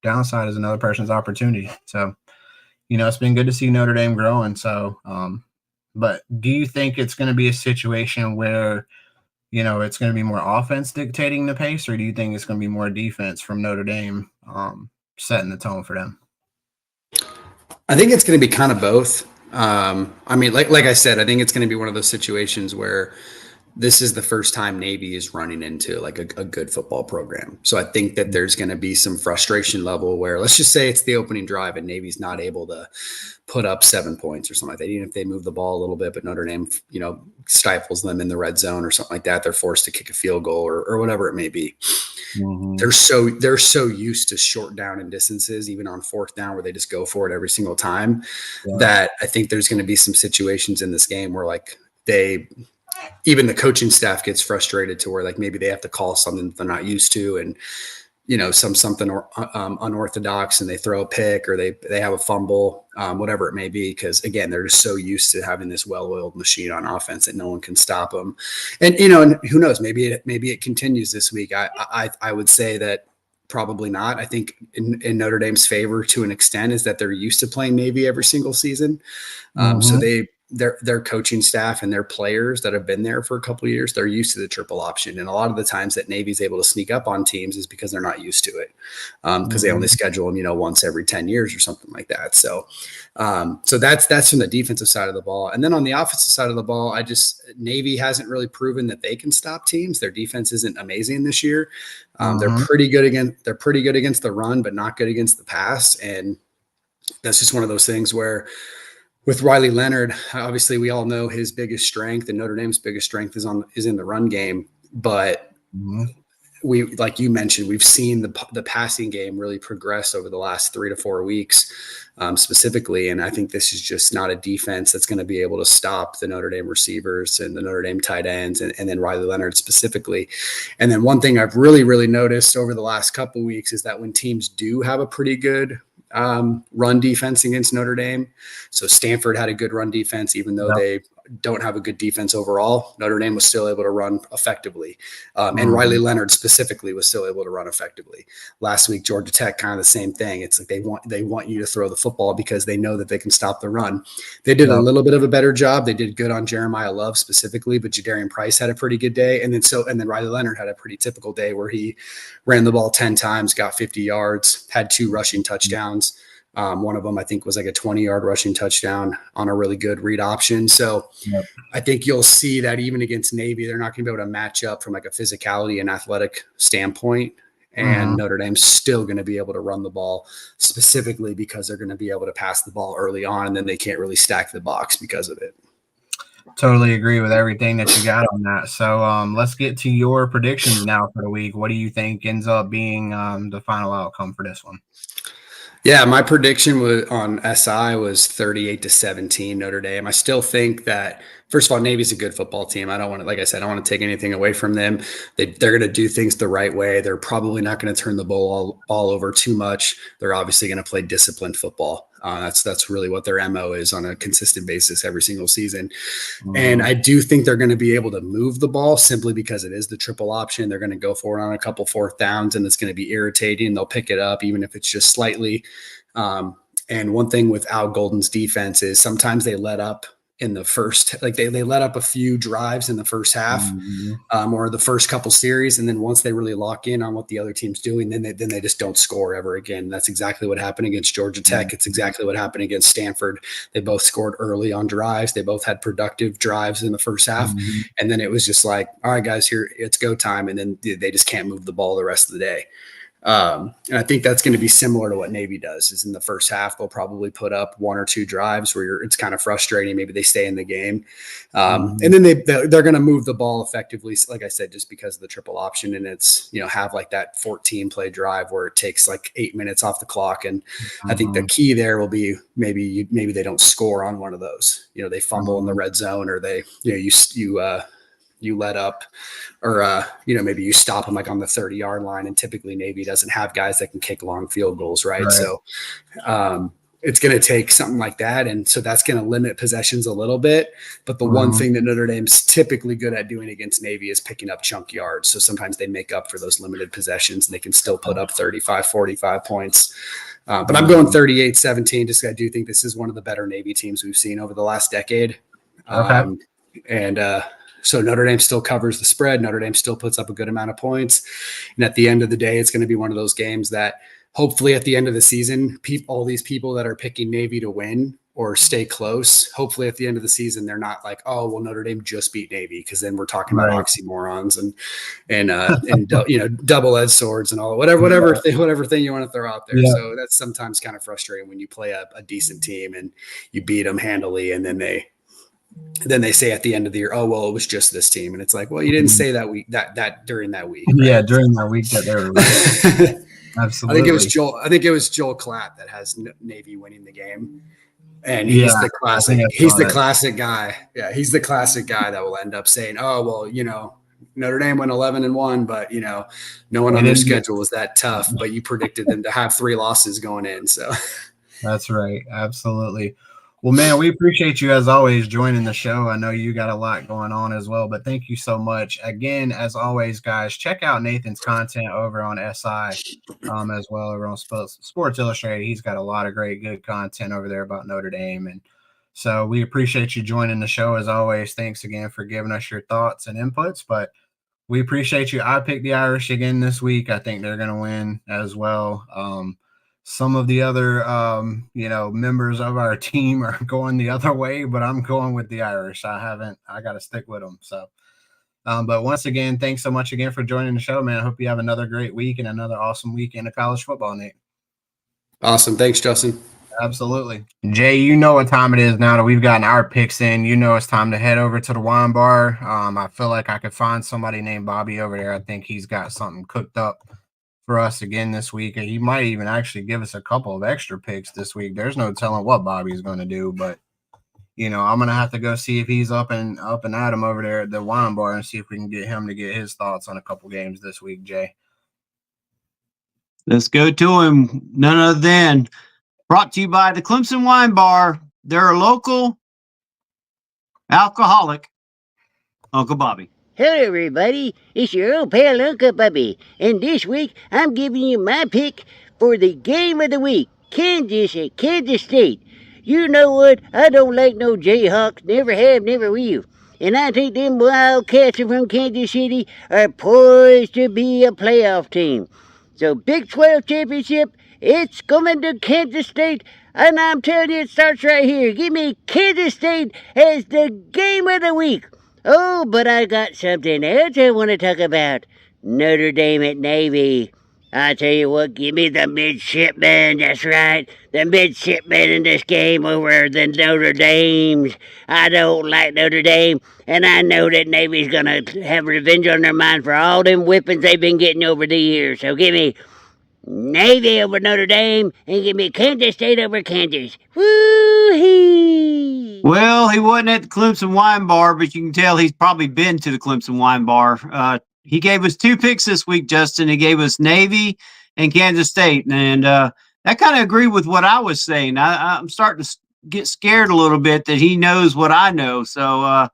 downside is another person's opportunity. So it's been good to see Notre Dame growing. So, but do you think it's going to be a situation where it's going to be more offense dictating the pace, or do you think it's going to be more defense from Notre Dame setting the tone for them? I think it's going to be kind of both. I mean, like I said, I think it's going to be one of those situations where this is the first time Navy is running into like a good football program. So I think that there's going to be some frustration level where, let's just say it's the opening drive and Navy's not able to put up 7 points or something like that. Even if they move the ball a little bit, but Notre Dame, stifles them in the red zone or something like that, they're forced to kick a field goal or whatever it may be. Mm-hmm. They're so used to short down and distances, even on fourth down, where they just go for it every single time, that I think there's going to be some situations in this game where even the coaching staff gets frustrated to where like maybe they have to call something that they're not used to, and something unorthodox, and they throw a pick or they have a fumble, whatever it may be, because again, they're just so used to having this well-oiled machine on offense that no one can stop them. And and who knows, maybe it continues this week. I would say that probably not. I think in Notre Dame's favor to an extent is that they're used to playing Navy every single season, so their coaching staff and their players that have been there for a couple of years, they're used to the triple option. And a lot of the times that Navy's able to sneak up on teams is because they're not used to it, because they only schedule them, once every 10 years or something like that. So that's from the defensive side of the ball. And then on the offensive side of the ball, Navy hasn't really proven that they can stop teams. Their defense isn't amazing this year. They're pretty good against the run, but not good against the pass. And that's just one of those things where, with Riley Leonard, obviously we all know his biggest strength, and Notre Dame's biggest strength is in the run game. But we, like you mentioned, we've seen the passing game really progress over the last 3 to 4 weeks, specifically. And I think this is just not a defense that's going to be able to stop the Notre Dame receivers and the Notre Dame tight ends, and then Riley Leonard specifically. And then one thing I've really, really noticed over the last couple of weeks is that when teams do have a pretty good run defense against Notre Dame. So Stanford had a good run defense, even though they don't have a good defense overall. Notre Dame was still able to run effectively. And Riley Leonard specifically was still able to run effectively. Last week, Georgia Tech, kind of the same thing. It's like they want you to throw the football because they know that they can stop the run. They did a little bit of a better job. They did good on Jeremiah Love specifically, but Jadarian Price had a pretty good day. And then Riley Leonard had a pretty typical day where he ran the ball 10 times, got 50 yards, had 2 rushing touchdowns. One of them, I think, was like a 20-yard rushing touchdown on a really good read option. So I think you'll see that even against Navy, they're not going to be able to match up from like a physicality and athletic standpoint. And Notre Dame's still going to be able to run the ball, specifically because they're going to be able to pass the ball early on, and then they can't really stack the box because of it. Totally agree with everything that you got on that. So let's get to your predictions now for the week. What do you think ends up being the final outcome for this one? Yeah, my prediction on SI was 38-17 Notre Dame. I still think that, first of all, Navy's a good football team. I don't want to, like I said, I don't want to take anything away from them. They're going to do things the right way. They're probably not going to turn the ball all over too much. They're obviously going to play disciplined football. That's really what their MO is on a consistent basis every single season. And I do think they're going to be able to move the ball simply because it is the triple option. They're going to go for it on a couple fourth downs, and it's going to be irritating. They'll pick it up, even if it's just slightly. And one thing with Al Golden's defense is sometimes they let up in the first, like they let up a few drives in the first half, or the first couple series. And then once they really lock in on what the other team's doing, then they just don't score ever again. That's exactly what happened against Georgia Tech. It's exactly what happened against Stanford. They both scored early on drives. They both had productive drives in the first half. And then it was just like, all right, guys, here it's go time. And then they just can't move the ball the rest of the day. And I think that's going to be similar to what Navy does. Is in the first half, they'll probably put up 1 or 2 drives where it's kind of frustrating. Maybe they stay in the game. And then they're going to move the ball effectively. Like I said, just because of the triple option, and it's, have like that 14 play drive where it takes like 8 minutes off the clock. And I think the key there will be maybe they don't score on one of those, they fumble in the red zone, or they, you let up, or maybe you stop them like on the 30-yard line, and typically Navy doesn't have guys that can kick long field goals, right? So it's going to take something like that. And so that's going to limit possessions a little bit. But the one thing that Notre Dame's typically good at doing against Navy is picking up chunk yards. So sometimes they make up for those limited possessions and they can still put up 35, 45 points. But I'm going 38-17. Just I do think this is one of the better Navy teams we've seen over the last decade. So Notre Dame still covers the spread. Notre Dame still puts up a good amount of points. And at the end of the day, it's going to be one of those games that hopefully at the end of the season, all these people that are picking Navy to win or stay close, hopefully at the end of the season, they're not like, oh, well, Notre Dame just beat Navy, because then we're talking about oxymorons and double-edged swords and all whatever thing you want to throw out there. Yeah. So that's sometimes kind of frustrating when you play a decent team and you beat them handily, and then they say at the end of the year, oh, well, it was just this team. And it's like, well, you didn't say that week that during that week. Right? Yeah, during that week that they were absolutely. I think it was Joel Klatt that has Navy winning the game. And he's the classic guy. Yeah, he's the classic guy that will end up saying, oh, well, Notre Dame went 11-1, but no one on their schedule was that tough, but you predicted them to have 3 losses going in. So that's right. Absolutely. Well, man, we appreciate you as always joining the show. I know you got a lot going on as well, but thank you so much. Again, as always, guys, check out Nathan's content over on SI as well, over on Sports Illustrated. He's got a lot of good content over there about Notre Dame. And so we appreciate you joining the show as always. Thanks again for giving us your thoughts and inputs, but we appreciate you. I picked the Irish again this week. I think they're going to win as well. Some of the other, members of our team are going the other way, but I'm going with the Irish. I got to stick with them. So, but once again, thanks so much again for joining the show, man. I hope you have another great week and another awesome weekend of college football, Nate. Awesome. Thanks, Justin. Absolutely. Jay, you know what time it is now that we've gotten our picks in. It's time to head over to the wine bar. I feel like I could find somebody named Bobby over there. I think he's got something cooked up for us again this week. He might even actually give us a couple of extra picks this week. There's no telling what Bobby's going to do, but I'm going to have to go see if he's up and at him over there at the wine bar and see if we can get him to get his thoughts on a couple games this week, Jay. Let's go to him. None other than brought to you by the Clemson Wine Bar. They're a local alcoholic, Uncle Bobby. Hello, everybody. It's your old pal, Uncle Bobby. And this week, I'm giving you my pick for the game of the week. Kansas at Kansas State. You know what? I don't like no Jayhawks. Never have, never will. And I think them Wildcats from Kansas City are poised to be a playoff team. So, Big 12 championship, it's coming to Kansas State. And I'm telling you, it starts right here. Give me Kansas State as the game of the week. Oh, but I got something else I want to talk about. Notre Dame at Navy. I tell you what, give me the midshipmen. That's right. The midshipmen in this game over the Notre Dames. I don't like Notre Dame, and I know that Navy's going to have revenge on their mind for all them whippings they've been getting over the years. So give me Navy over Notre Dame, and give me Kansas State over Kansas. Woo-hee! Well, he wasn't at the Clemson Wine Bar, but you can tell he's probably been to the Clemson Wine Bar. He gave us 2 picks this week, Justin. He gave us Navy and Kansas State, and I kind of agree with what I was saying. I'm starting to get scared a little bit that he knows what I know. So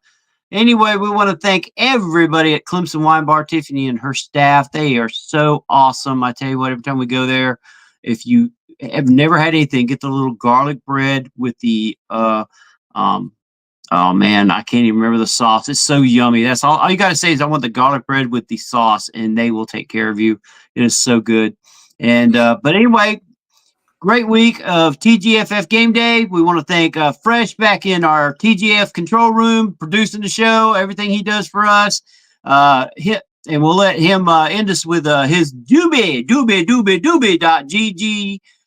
anyway, we want to thank everybody at Clemson Wine Bar, Tiffany and her staff. They are so awesome. I tell you what, every time we go there, if you have never had anything, get the little garlic bread with the oh man, I can't even remember the sauce. It's so yummy. That's all you got to say is I want the garlic bread with the sauce, and they will take care of you. It is so good. And but anyway, great week of TGFF Game Day. We want to thank Fresh back in our TGF control room, producing the show, everything he does for us. And we'll let him end us with his doobie.gg.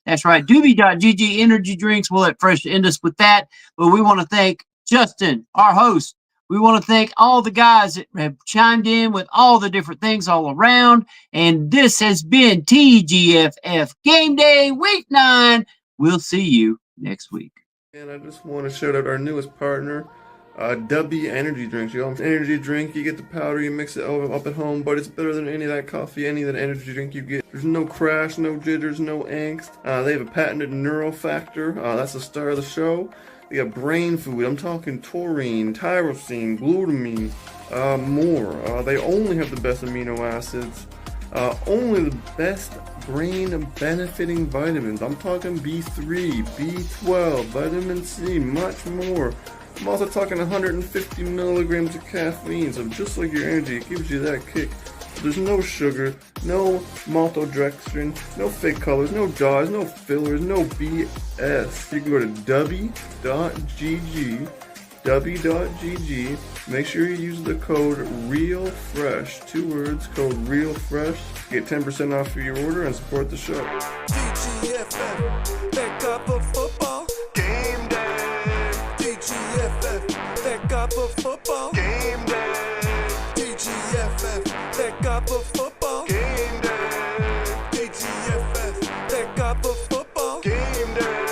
That's right, doobie.gg energy drinks. We'll let Fresh end us with that. But we want to thank Justin, our host. We want to thank all the guys that have chimed in with all the different things all around. And this has been TGFF Game Day Week 9. We'll see you next week. And I just want to shout out our newest partner, W energy drinks. You know, energy drink, you get the powder, you mix it up at home, but it's better than any of that coffee, any of that energy drink you get. There's no crash, no jitters, no angst. They have a patented neural factor. That's the star of the show. They got brain food. I'm talking taurine, tyrosine, glutamine, more. They only have the best amino acids. Only the best brain benefiting vitamins. I'm talking B3, B12, vitamin C, much more. I'm also talking 150 milligrams of caffeine, so just like your energy, it gives you that kick. There's no sugar, no maltodextrin, no fake colors, no dyes, no fillers, no BS. You can go to w.gg, make sure you use the code REALFRESH, 2 words, code REALFRESH, get 10% off of your order and support the show. TGFF, pick up a football, game day. TGFF, pick up a football, game day. TGFF, pick up a football, game day. TGFF, pick up a football, game day.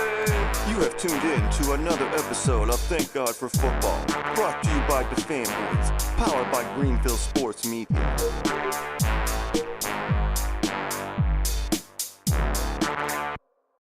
You have tuned in to another episode of Thank God for Football, brought to you by the Fanboys, powered by Greenville Sports Media.